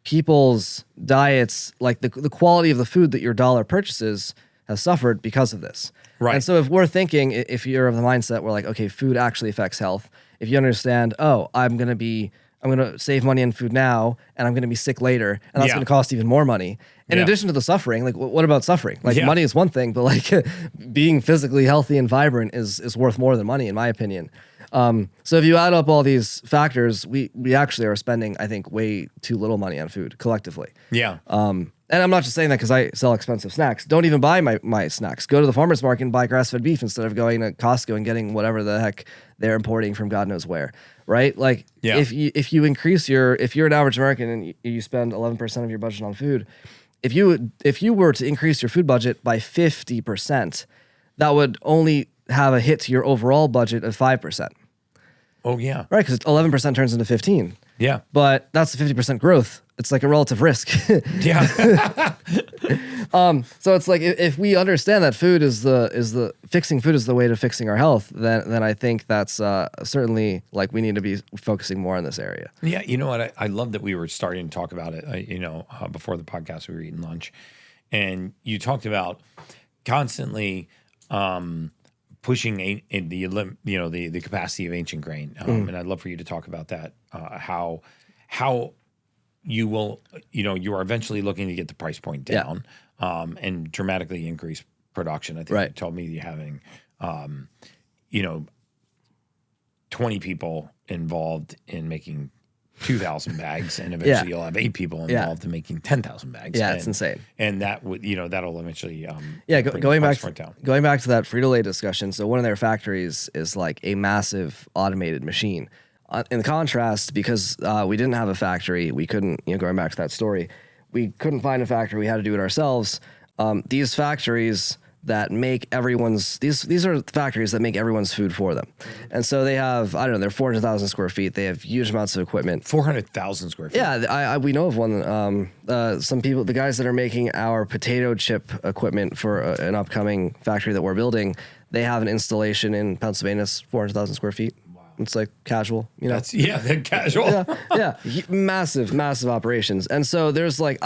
people's diets, like the quality of the food that your dollar purchases, has suffered because of this. Right. And so if we're thinking, if you're of the mindset where like, okay, food actually affects health, if you understand, oh, I'm going to save money on food now, and I'm going to be sick later, and that's going to cost even more money. In addition to the suffering, like what about suffering? Like money is one thing, but like being physically healthy and vibrant is worth more than money, in my opinion. So if you add up all these factors, we actually are spending, I think, way too little money on food collectively. Yeah. And I'm not just saying that because I sell expensive snacks. Don't even buy my snacks. Go to the farmer's market and buy grass-fed beef instead of going to Costco and getting whatever the heck they're importing from God knows where, right? Like if you increase if you're an average American and you spend 11% of your budget on food, if you were to increase your food budget by 50%, that would only have a hit to your overall budget of 5%. Oh yeah. Right, because 11% turns into 15. Yeah. But that's the 50% growth it's like a relative risk. Yeah. So it's like if we understand that food is the fixing food is the way to fixing our health, then I think that's certainly like we need to be focusing more on this area. Yeah, you know what? I love that we were starting to talk about it. Before the podcast, we were eating lunch, and you talked about constantly pushing the capacity of ancient grain, and I'd love for you to talk about that. How you will, you are eventually looking to get the price point down, and dramatically increase production. I think you told me you're having, 20 people involved in making 2,000 bags, and eventually you'll have 8 people involved in making 10,000 bags. Yeah, it's insane. And that would, that'll eventually, going back to that Frito-Lay discussion. So one of their factories is like a massive automated machine. In contrast, because we didn't have a factory, we couldn't, going back to that story, we couldn't find a factory. We had to do it ourselves. These factories that make these are factories that make everyone's food for them. And so they have, they're 400,000 square feet. They have huge amounts of equipment. 400,000 square feet. Yeah, we know of one. Some people, the guys that are making our potato chip equipment for an upcoming factory that we're building, they have an installation in Pennsylvania, 400,000 square feet. It's like casual, They're casual. Yeah. Massive operations. And so there's like,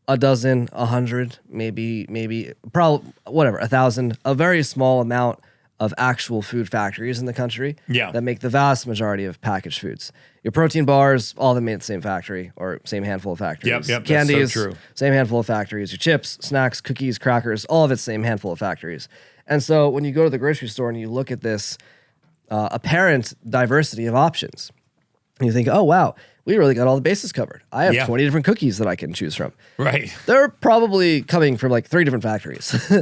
a dozen, 100, maybe, probably, whatever, 1,000, a very small amount of actual food factories in the country that make the vast majority of packaged foods. Your protein bars, all of them made at the same factory or same handful of factories. Yep, Candies, that's so true. Same handful of factories. Your chips, snacks, cookies, crackers, all of it's same handful of factories. And so when you go to the grocery store and you look at this apparent diversity of options, and you think, oh, wow, we really got all the bases covered. I have 20 different cookies that I can choose from. Right. They're probably coming from like 3 different factories.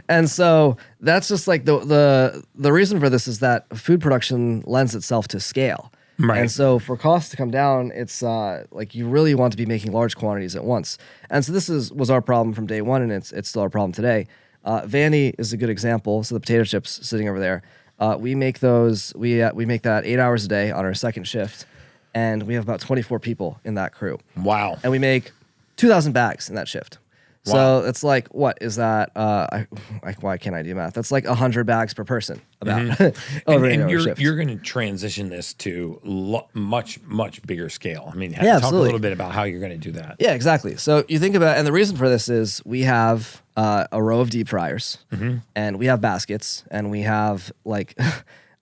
And so that's just like the reason for this is that food production lends itself to scale. Right. And so for costs to come down, it's like you really want to be making large quantities at once. And so this was our problem from day one, and it's still our problem today. Vanny is a good example. So the potato chips sitting over there, we make those. We make that 8 hours a day on our second shift, and we have about 24 people in that crew. Wow! And we make 2,000 bags in that shift. Wow. So it's like, what is that? Why can't I do math? That's like 100 bags per person. About over and shift. You're going to transition this to much bigger scale. I mean, talk absolutely. a little bit about how you're going to do that. Yeah, exactly. So you think about, and the reason for this is we have a row of deep fryers, and we have baskets, and we have like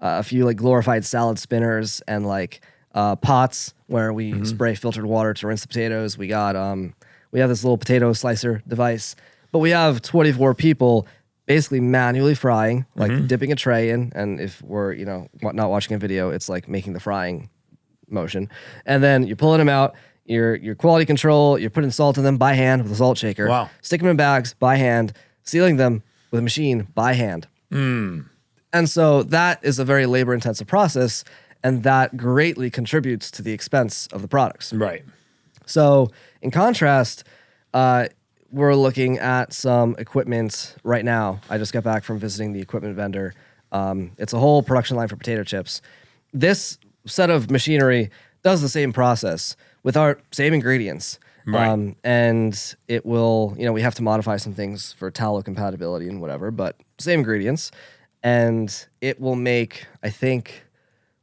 a few like glorified salad spinners, and like pots where we spray filtered water to rinse the potatoes. We got we have this little potato slicer device, but we have 24 people basically manually frying, like dipping a tray in. And if we're, not watching a video, it's like making the frying motion. And then you're pulling them out, your quality control, you're putting salt in them by hand with a salt shaker. Wow. Sticking them in bags by hand, sealing them with a machine by hand. And so that is a very labor intensive process, and that greatly contributes to the expense of the products. Right. So in contrast, we're looking at some equipment right now. I just got back from visiting the equipment vendor. It's a whole production line for potato chips. This set of machinery does the same process with our same ingredients. Right. And it will, we have to modify some things for tallow compatibility and whatever, but same ingredients. And it will make, I think,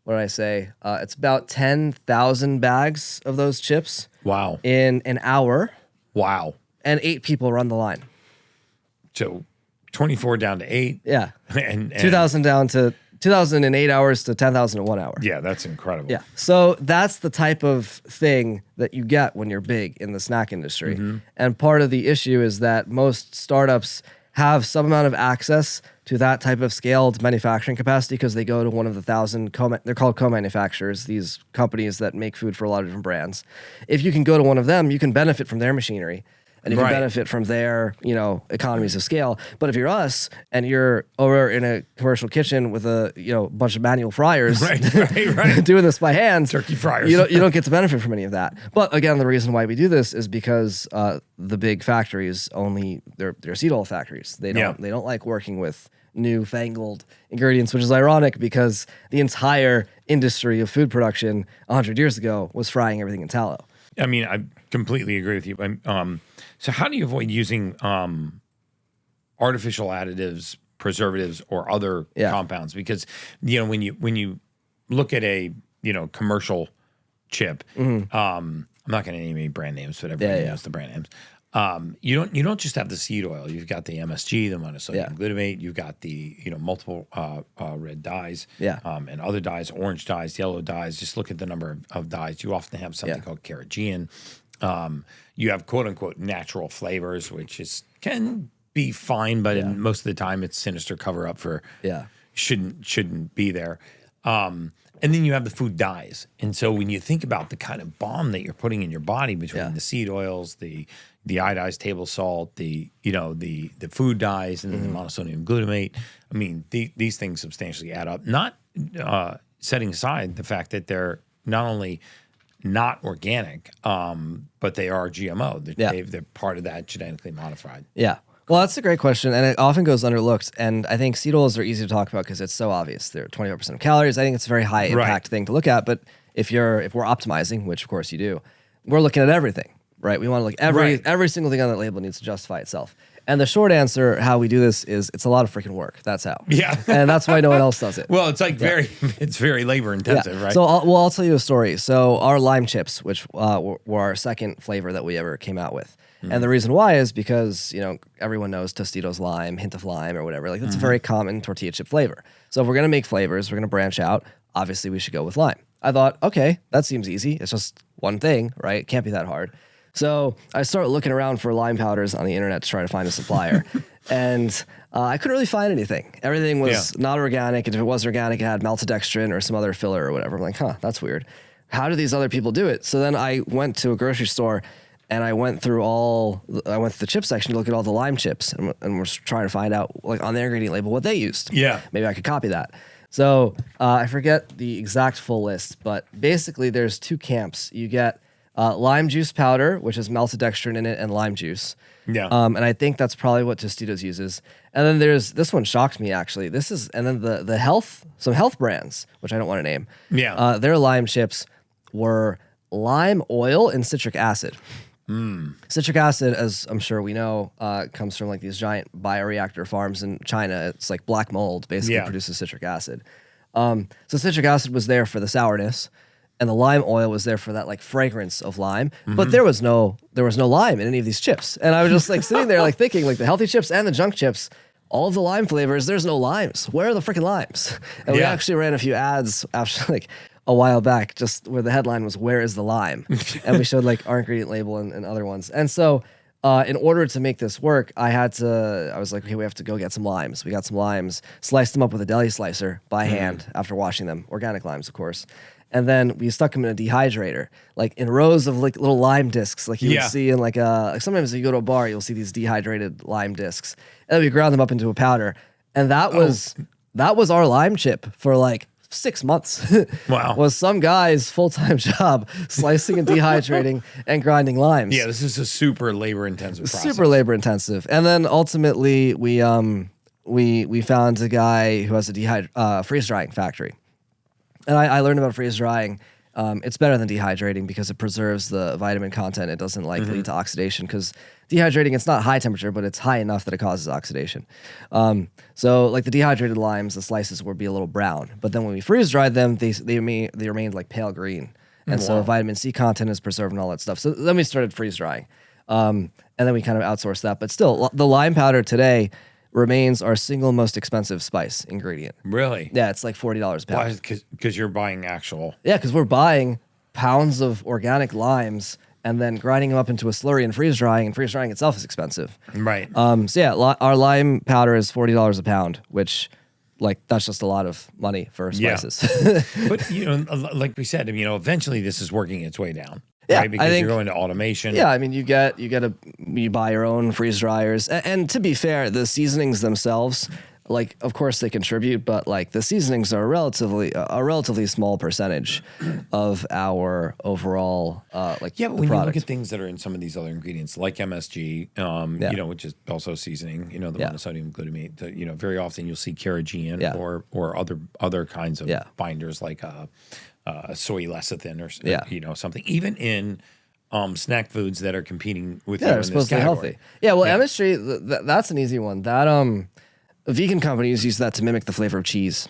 what did I say? It's about 10,000 bags of those chips. Wow. In an hour. Wow. And 8 people run the line. So 24 down to 8. Yeah. And 2,000 down to 2,000 in 8 hours to 10,000 in 1 hour. Yeah, that's incredible. Yeah. So that's the type of thing that you get when you're big in the snack industry. And part of the issue is that most startups have some amount of access to that type of scaled manufacturing capacity because they go to one of the 1,000 they're called co-manufacturers, these companies that make food for a lot of different brands. If you can go to one of them, you can benefit from their machinery and you can benefit from their, economies of scale. But if you're us and you're over in a commercial kitchen with a, bunch of manual fryers doing this by hand, turkey fryers, you don't get to benefit from any of that. But again, the reason why we do this is because the big factories they're seed oil factories. They don't like working with newfangled ingredients, which is ironic because the entire industry of food production 100 years ago was frying everything in tallow. I mean, I completely agree with you. So how do you avoid using artificial additives, preservatives, or other compounds? Because when you look at a commercial chip, I'm not going to name any brand names, but everybody knows the brand names. You don't just have the seed oil. You've got the MSG, the monosodium glutamate. You've got the multiple red dyes, and other dyes, orange dyes, yellow dyes. Just look at the number of dyes. You often have something called carrageenan. You have quote unquote natural flavors, which can be fine, but in most of the time it's sinister cover up for shouldn't be there. And then you have the food dyes. And so when you think about the kind of bomb that you're putting in your body between the seed oils, the iodized table salt, the food dyes, and then the monosodium glutamate, I mean, these things substantially add up. Not setting aside the fact that they're not only not organic, but they are GMO. They're part of that genetically modified. Yeah. Well, that's a great question, and it often goes underlooked. And I think seed oils are easy to talk about because it's so obvious. They're 25% of calories. I think it's a very high impact thing to look at. But if we're optimizing, which of course you do, we're looking at everything, right? We want to look every single thing on that label needs to justify itself. And the short answer, how we do this, is it's a lot of freaking work. That's how. Yeah. And that's why no one else does it. Well, it's like it's very labor intensive, right? So I'll tell you a story. So our lime chips, which were our second flavor that we ever came out with. And the reason why is because, everyone knows Tostitos lime, hint of lime or whatever. Like, that's a very common tortilla chip flavor. So if we're going to make flavors, we're going to branch out. Obviously, we should go with lime. I thought, okay, that seems easy. It's just one thing, right? It can't be that hard. So I started looking around for lime powders on the internet to try to find a supplier. And I couldn't really find anything. Everything was not organic. And if it was organic, it had maltodextrin or some other filler or whatever. I'm like, that's weird. How do these other people do it? So then I went to a grocery store and I went through the chip section to look at all the lime chips and was trying to find out, like, on their ingredient label what they used. Yeah. Maybe I could copy that. So I forget the exact full list, but basically there's two camps. You get lime juice powder, which has maltodextrin in it, and lime juice. Yeah. And I think that's probably what Tostitos uses. And then there's, this one shocked me actually. And then some health brands, which I don't want to name. Yeah. Their lime chips were lime oil and citric acid. Citric acid, as I'm sure we know, comes from like these giant bioreactor farms in China. It's like black mold basically produces citric acid. So citric acid was there for the sourness, and the lime oil was there for that like fragrance of lime. But there was no lime in any of these chips. And I was just like sitting there like thinking, like, the healthy chips and the junk chips, all of the lime flavors, there's no limes. Where are the freaking limes? And we actually ran a few ads after like a while back, just where the headline was, "Where is the lime?" And we showed like our ingredient label and other ones. And so in order to make this work, I was like, okay, we have to go get some limes. We got some limes, sliced them up with a deli slicer by hand after washing them. Organic limes, of course. And then we stuck them in a dehydrator, like in rows of like little lime discs, like you would see in like sometimes if you go to a bar, you'll see these dehydrated lime discs. And then we ground them up into a powder. And that was our lime chip for like 6 months. Wow. Was some guy's full-time job, slicing and dehydrating and grinding limes. Yeah, this is a super labor-intensive process. Super labor-intensive. And then ultimately we found a guy who has a freeze-drying factory. And I learned about freeze drying. It's better than dehydrating because it preserves the vitamin content. It doesn't like lead to oxidation, because dehydrating, it's not high temperature, but it's high enough that it causes oxidation. So like the dehydrated limes, the slices would be a little brown, but then when we freeze dried them, they remained like pale green. And so vitamin C content is preserved and all that stuff. So then we started freeze drying. And then we kind of outsourced that. But still, the lime powder today remains our single most expensive spice ingredient. Really? Yeah, it's like $40 a pound. Why? Because you're buying actual... Yeah, because we're buying pounds of organic limes and then grinding them up into a slurry and freeze drying itself is expensive. Right. So yeah, our lime powder is $40 a pound, which, like, that's just a lot of money for spices. Yeah. But, like we said, eventually this is working its way down. Yeah, right? Because you're going to automation. Yeah, I mean, you buy your own freeze dryers, and to be fair, the seasonings themselves, like, of course they contribute, but like the seasonings are a relatively small percentage of our overall like. Yeah, but when you look at things that are in some of these other ingredients, like MSG, which is also seasoning, the monosodium glutamate, very often you'll see carrageenan or other kinds of binders like soy lecithin or something. Even in snack foods that are competing with you Yeah, in they're this supposed to be category. healthy. Yeah, well, MSG, that's an easy one. That vegan companies use that to mimic the flavor of cheese.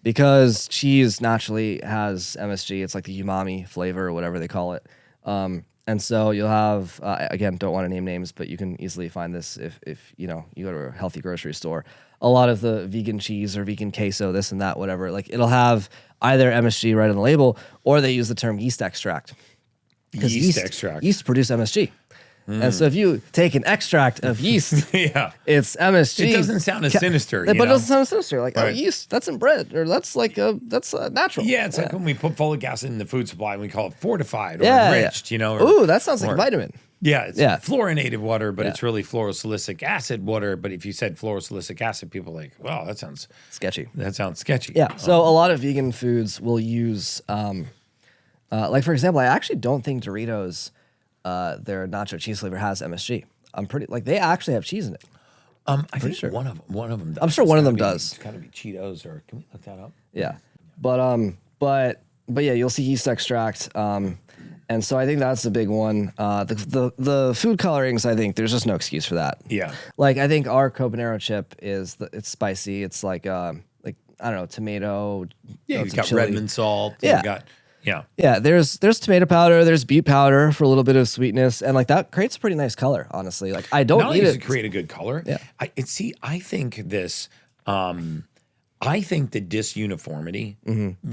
Because cheese naturally has MSG. It's like the umami flavor or whatever they call it. And so you'll have, again, don't want to name names, but you can easily find this if you know, you go to a healthy grocery store. A lot of the vegan cheese or vegan queso, this and that, whatever, like it'll have either MSG right on the label, or they use the term yeast extract. Because yeast produce MSG. And so if you take an extract of yeast, it's MSG. It doesn't sound as sinister, but it doesn't sound sinister. Like, oh, Right. yeast, that's in bread, or that's like that's natural. Yeah, it's like when we put folic acid in the food supply and we call it fortified or enriched, you know. Or, Ooh, that sounds like a vitamin. yeah, it's fluorinated water, but it's really fluorosilicic acid water. But if you said fluorosilicic acid, people are like, wow, that sounds Sketchy. That sounds sketchy. Yeah. So a lot of vegan foods will use, like for example, I actually don't think Doritos, their nacho cheese flavor has MSG. I'm pretty like they actually have cheese in it. I think sure. one of them does. I'm sure one of them does. It's got to be Cheetos, or can we look that up? Yeah, but yeah, you'll see yeast extract, and so I think that's the big one. The food colorings, I think there's just no excuse for that. Yeah, like I think our Cobanero chip it's spicy. It's like I don't know, tomato. Yeah, you've got chili. Redmond salt. Yeah. You've got there's tomato powder, there's beet powder for a little bit of sweetness, and like that creates a pretty nice color. Honestly, like I don't need it to create a good color. Yeah, I think this. I think the disuniformity,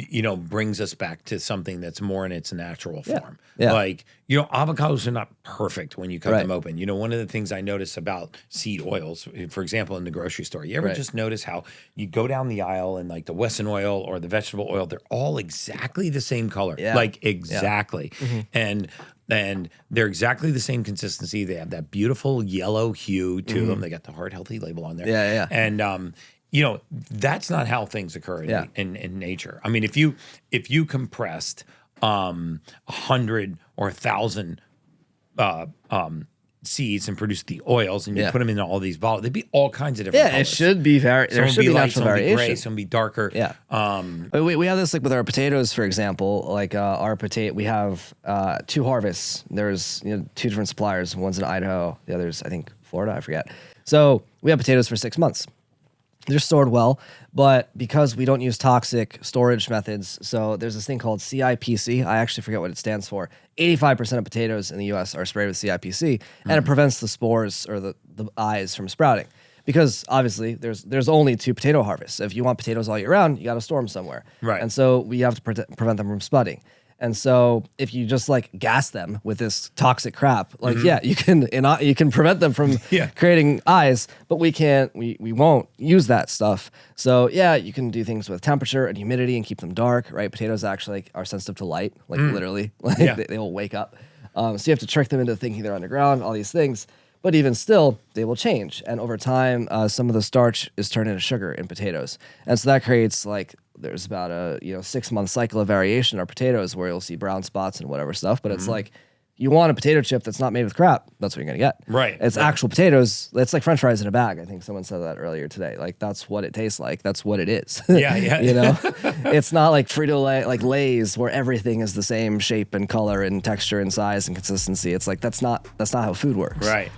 you know, brings us back to something that's more in its natural form. Yeah. Like, you know, avocados are not perfect when you cut them open. You know, one of the things I notice about seed oils, for example, in the grocery store, you ever just notice how you go down the aisle and like the Wesson oil or the vegetable oil, they're all exactly the same color. Yeah. Like exactly. And they're exactly the same consistency. They have that beautiful yellow hue to them. They got the heart healthy label on there. Yeah. And you know, that's not how things occur in nature. I mean, if you compressed 100 or 1,000 seeds and produced the oils, and you put them in all these bottles, there'd be all kinds of different colors. It should be there should be light, natural some variation. Be gray, some be darker. Yeah. We have this like with our potatoes, for example. Like our potato, we have 2 harvests. There's 2 different suppliers. One's in Idaho, the other's I think Florida. I forget. So we have potatoes for 6 months. They're stored well, but because we don't use toxic storage methods, so there's this thing called CIPC. I actually forget what it stands for. 85% of potatoes in the U.S. are sprayed with CIPC, and it prevents the spores or the eyes from sprouting. Because obviously there's only 2 potato harvests. If you want potatoes all year round, you got to store them somewhere. Right. And so we have to prevent them from spudding. And so if you just like gas them with this toxic crap, like you can prevent them from creating eyes, but we won't use that stuff. So you can do things with temperature and humidity and keep them dark, right? Potatoes actually are sensitive to light, like literally, like they will wake up. So you have to trick them into thinking they're underground, all these things. But even still, they will change. And over time, some of the starch is turned into sugar in potatoes. And so that creates like, there's about a 6-month cycle of variation in our potatoes where you'll see brown spots and whatever stuff. But it's like, you want a potato chip that's not made with crap, that's what you're going to get. Right. It's actual potatoes. It's like French fries in a bag. I think someone said that earlier today. Like, that's what it tastes like. That's what it is. Yeah. It's not like Frito-Lay, like Lay's, where everything is the same shape and color and texture and size and consistency. It's like, that's not how food works. Right.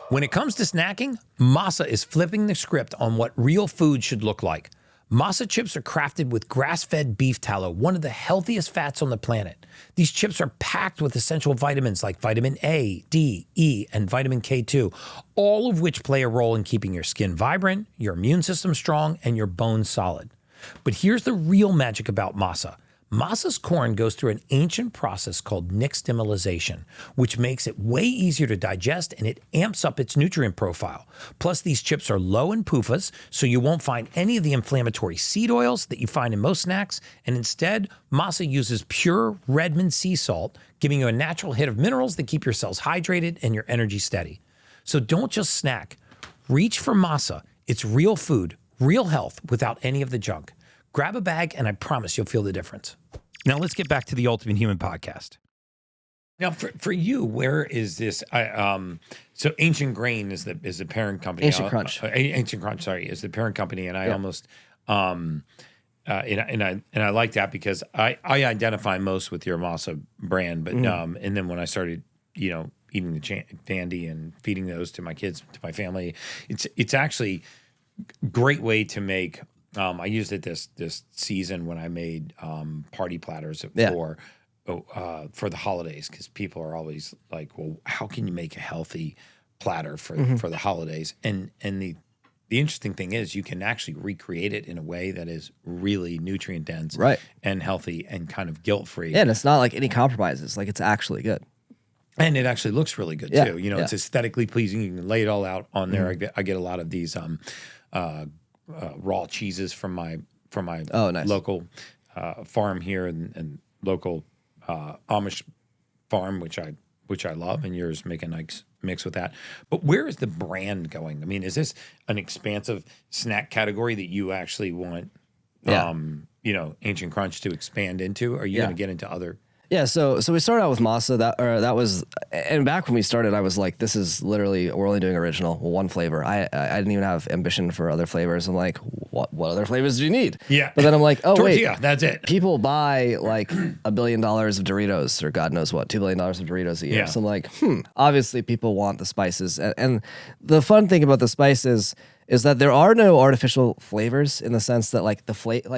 When it comes to snacking, Masa is flipping the script on what real food should look like. Masa chips are crafted with grass-fed beef tallow, one of the healthiest fats on the planet. These chips are packed with essential vitamins like vitamin A, D, E, and vitamin K2, all of which play a role in keeping your skin vibrant, your immune system strong, and your bones solid. But here's the real magic about Masa. Masa's corn goes through an ancient process called nixtamalization, which makes it way easier to digest and it amps up its nutrient profile. Plus, these chips are low in PUFAs, so you won't find any of the inflammatory seed oils that you find in most snacks, and instead, Masa uses pure Redmond sea salt, giving you a natural hit of minerals that keep your cells hydrated and your energy steady. So don't just snack. Reach for Masa. It's real food, real health, without any of the junk. Grab a bag, and I promise you'll feel the difference. Now, let's get back to the Ultimate Human podcast. Now, for you, where is this? So, Ancient Grain is the parent company. Ancient Crunch. Ancient Crunch, sorry, is the parent company, and I almost I like that because I identify most with your Masa brand, but and then when I started, eating the candy and feeding those to my kids, to my family, it's actually a great way to make. I used it this season when I made party platters for the holidays, because people are always like, well, how can you make a healthy platter for the holidays? And the interesting thing is you can actually recreate it in a way that is really nutrient dense, right, and healthy and kind of guilt free. Yeah, and it's not like any compromises. Like, it's actually good. And it actually looks really good too. It's aesthetically pleasing. You can lay it all out on there. I get a lot of these raw cheeses from my nice. local farm here and local Amish farm, which I love, and yours make a nice mix with that. But where is the brand going? I mean, is this an expansive snack category that you actually want, Ancient Crunch to expand into? Are you going to get into other? Yeah, so we started out with Masa. That was, and back when we started, I was like, this is literally, we're only doing original, one flavor. I didn't even have ambition for other flavors. I'm like, what other flavors do you need? Yeah. But then I'm like, oh Tortilla, wait, that's it. People buy like $1 billion of Doritos, or God knows what, $2 billion of Doritos a year. Yeah. So I'm like, obviously people want the spices. And the fun thing about the spices is that there are no artificial flavors, in the sense that like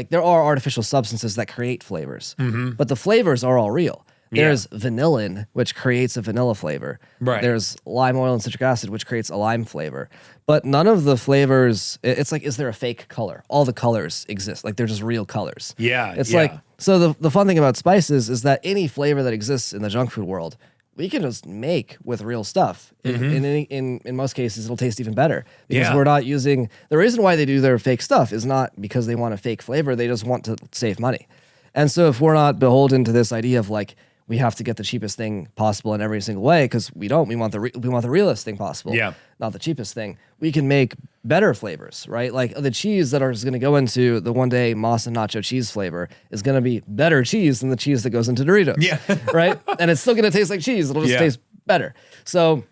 there are artificial substances that create flavors, but the flavors are all real. There's vanillin, which creates a vanilla flavor. Right. There's lime oil and citric acid, which creates a lime flavor. But none of the flavors, it's like, is there a fake color? All the colors exist. Like, they're just real colors. Yeah. It's like, so the fun thing about spices is that any flavor that exists in the junk food world, we can just make with real stuff. In most cases, it'll taste even better, because we're not using, the reason why they do their fake stuff is not because they want a fake flavor. They just want to save money. And so if we're not beholden to this idea of like, we have to get the cheapest thing possible in every single way, because we want the realest thing possible, not the cheapest thing. We can make better flavors, right? Like, the cheese that is going to go into the one day Masa nacho cheese flavor is going to be better cheese than the cheese that goes into Doritos, right? And it's still going to taste like cheese. It'll just taste better. So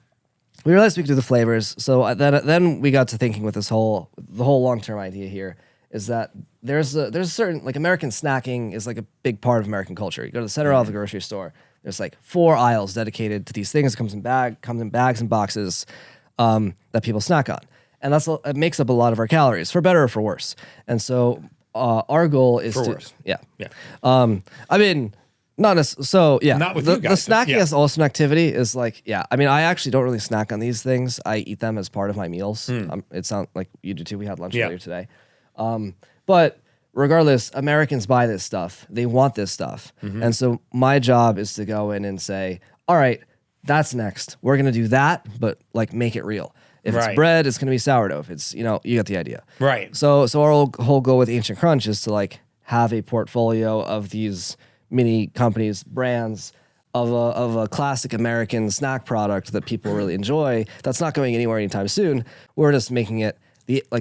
we realized we could do the flavors. So then we got to thinking with the whole long-term idea here is that there's a certain, like, American snacking is like a big part of American culture. You go to the center of the grocery store, there's like 4 aisles dedicated to these things. It comes in bags and boxes that people snack on. And it makes up a lot of our calories, for better or for worse. And so our goal is for to worse. I mean, not with you guys. The snacking as also an activity is like, I mean, I actually don't really snack on these things. I eat them as part of my meals. It sounds like you do too. We had lunch earlier today. But regardless, Americans buy this stuff. They want this stuff. And so my job is to go in and say, all right, that's next. We're going to do that, but like, make it real. If it's bread, it's going to be sourdough. If it's, you get the idea. Right. So our whole goal with Ancient Crunch is to like have a portfolio of these mini companies, brands of a classic American snack product that people really enjoy. That's not going anywhere anytime soon. We're just making it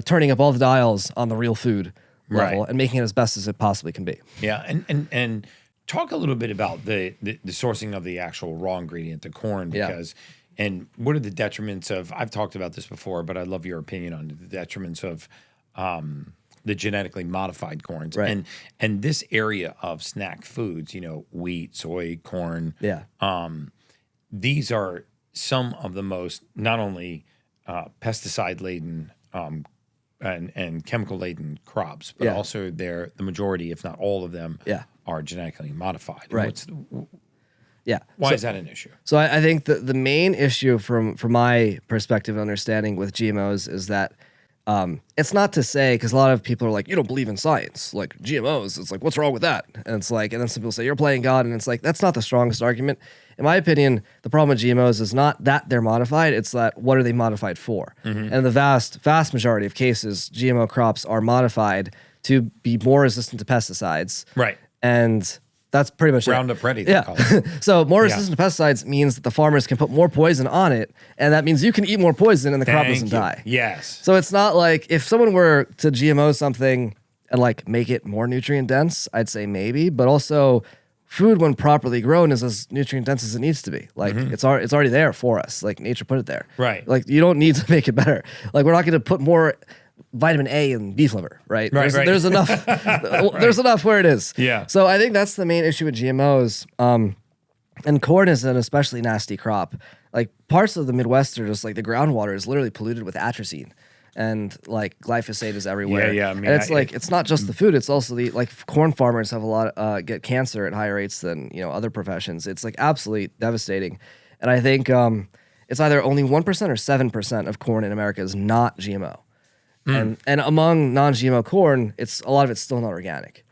turning up all the dials on the real food level and making it as best as it possibly can be. Yeah, and talk a little bit about the sourcing of the actual raw ingredient, the corn, because and what are the detriments of? I've talked about this before, but I'd love your opinion on the detriments of the genetically modified corns, and this area of snack foods. Wheat, soy, corn. Yeah, these are some of the most not only pesticide laden and chemical laden crops, but also the majority, if not all of them, are genetically modified. Right. Why is that an issue? So I think the main issue from my perspective and understanding with GMOs is that it's not to say, because a lot of people are like, you don't believe in science, like GMOs. It's like, what's wrong with that? And it's like, and then some people say you're playing God, and it's like, that's not the strongest argument. In my opinion, the problem with GMOs is not that they're modified; it's that what are they modified for? And in the vast majority of cases, GMO crops are modified to be more resistant to pesticides. Right. And that's pretty much Roundup ready. They call it. So more resistant to pesticides means that the farmers can put more poison on it, and that means you can eat more poison and the crop doesn't die. Yes. So it's not like if someone were to GMO something and like make it more nutrient dense, I'd say maybe, but also food when properly grown is as nutrient dense as it needs to be. Like it's already there for us. Like nature put it there. Right. Like you don't need to make it better. Like we're not going to put more vitamin A in beef liver, right? Right, There's enough. There's enough where it is. Yeah. So I think that's the main issue with GMOs. And corn is an especially nasty crop. Like parts of the Midwest are just like the groundwater is literally polluted with atrazine. And like glyphosate is everywhere. Yeah. I mean, and it's it's not just the food; it's also the corn farmers have a lot get cancer at higher rates than other professions. It's like absolutely devastating. And I think it's either only 1% or 7% of corn in America is not GMO, and among non-GMO corn, a lot of it's still not organic.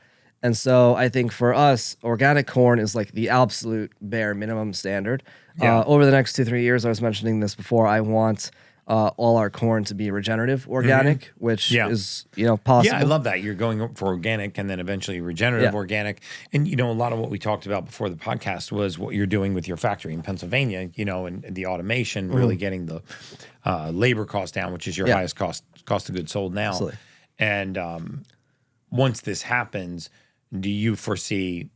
And so I think for us, organic corn is like the absolute bare minimum standard. Yeah. Over the next 2-3 years, I was mentioning this before, I want all our corn to be regenerative organic, which is possible. Yeah, I love that. You're going for organic and then eventually regenerative organic. And a lot of what we talked about before the podcast was what you're doing with your factory in Pennsylvania, and the automation, really getting the labor cost down, which is your highest cost of goods sold now. Absolutely. And once this happens, do you foresee,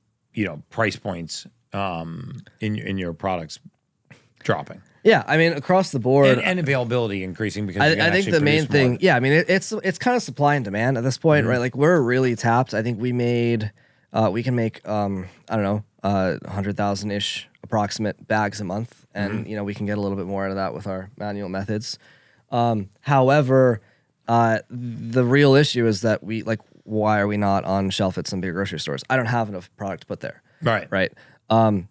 price points in your products dropping? Yeah, I mean across the board, and availability increasing because I think the main thing, more. I mean it's kind of supply and demand at this point, right? Like we're really tapped. I think we can make I don't know 100,000 ish approximate bags a month, and we can get a little bit more out of that with our manual methods. However, the real issue is that why are we not on shelf at some big grocery stores? I don't have enough product to put there. Right.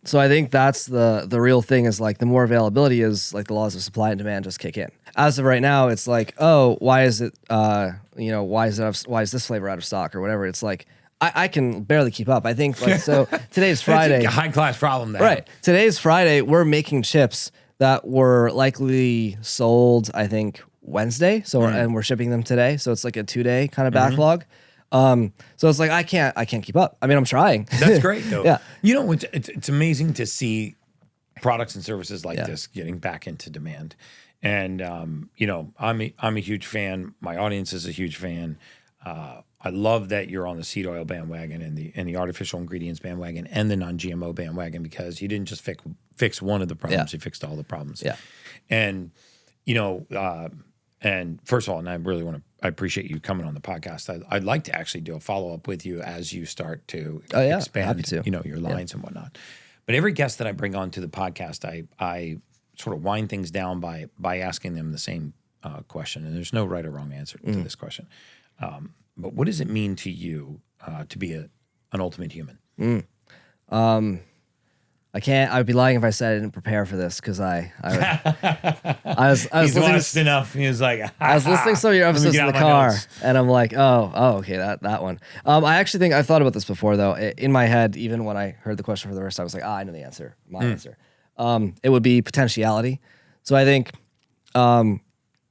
So I think that's the real thing is like the more availability is like the laws of supply and demand just kick in. As of right now, it's like, oh, why is it why is this flavor out of stock or whatever? It's like I can barely keep up. I think so today's Friday. It's a high class problem there. Right. Today's Friday, we're making chips that were likely sold, I think, Wednesday. So and we're shipping them today. So it's like a 2-day kind of backlog. So it's like I can't keep up. I mean, I'm trying. That's great though. Yeah. It's amazing to see products and services like this getting back into demand. And I'm a huge fan. My audience is a huge fan. I love that you're on the seed oil bandwagon and the artificial ingredients bandwagon and the non-GMO bandwagon, because you didn't just fix one of the problems, you fixed all the problems. Yeah. And and first of all, and I appreciate you coming on the podcast. I'd like to actually do a follow-up with you as you start to expand, your lines and whatnot. But every guest that I bring onto the podcast, I sort of wind things down by asking them the same question. And there's no right or wrong answer to this question. But what does it mean to you to be an ultimate human? I'd be lying if I said I didn't prepare for this because I was He's listening honest enough. He was like, I was listening to some of your episodes in the car, and I'm like, oh, okay, that one. I actually think I've thought about this before, though. In my head, even when I heard the question for the first time, I was like, I know the answer. My answer. It would be potentiality. So I think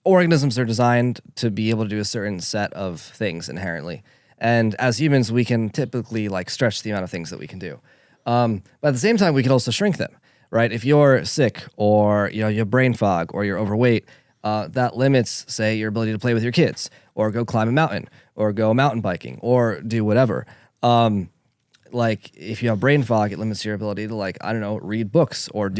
organisms are designed to be able to do a certain set of things inherently, and as humans, we can typically stretch the amount of things that we can do. But at the same time, we can also shrink them, right? If you're sick or you have brain fog or you're overweight, that limits, say, your ability to play with your kids or go climb a mountain or go mountain biking or do whatever. If you have brain fog, it limits your ability to read books or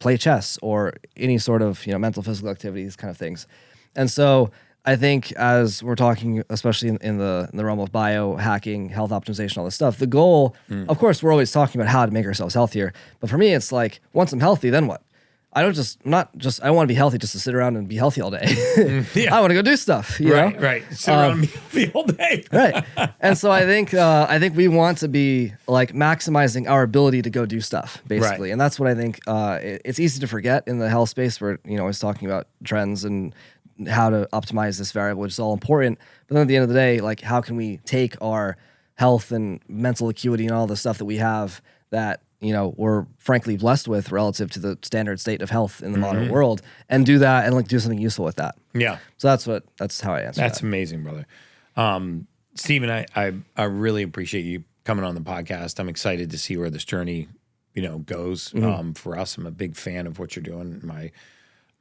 play chess or any sort of mental, physical activities, kind of things. And so I think as we're talking, especially in the realm of biohacking, health optimization, all this stuff, the goal, of course, we're always talking about how to make ourselves healthier. But for me, it's like, once I'm healthy, then what? I don't want to be healthy just to sit around and be healthy all day. I want to go do stuff. You know? Right. Sit around and be healthy all day. Right. And so I think we want to be maximizing our ability to go do stuff, basically. Right. And that's what I think it's easy to forget in the health space where, I was talking about trends and how to optimize this variable, which is all important. But then at the end of the day, how can we take our health and mental acuity and all the stuff that we have that, we're frankly blessed with relative to the standard state of health in the modern world and do that and do something useful with that. Yeah. So that's how I answer that. That's amazing, brother. Steven, I really appreciate you coming on the podcast. I'm excited to see where this journey, goes for us. I'm a big fan of what you're doing.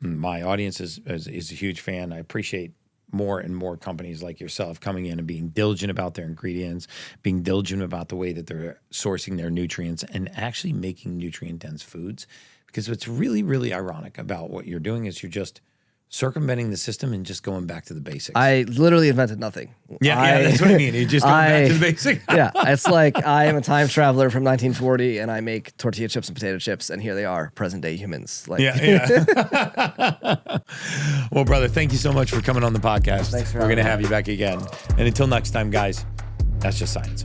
My audience is a huge fan. I appreciate more and more companies like yourself coming in and being diligent about their ingredients, being diligent about the way that they're sourcing their nutrients and actually making nutrient-dense foods. Because what's really, really ironic about what you're doing is you're just circumventing the system and just going back to the basics. I literally invented nothing. Yeah, that's what I mean. You just go back to the basics. Yeah, it's like I am a time traveler from 1940 and I make tortilla chips and potato chips, and here they are, present day humans. Like, Well, brother, thank you so much for coming on the podcast. Thanks for We're going to having have you back again. And until next time, guys, that's just science.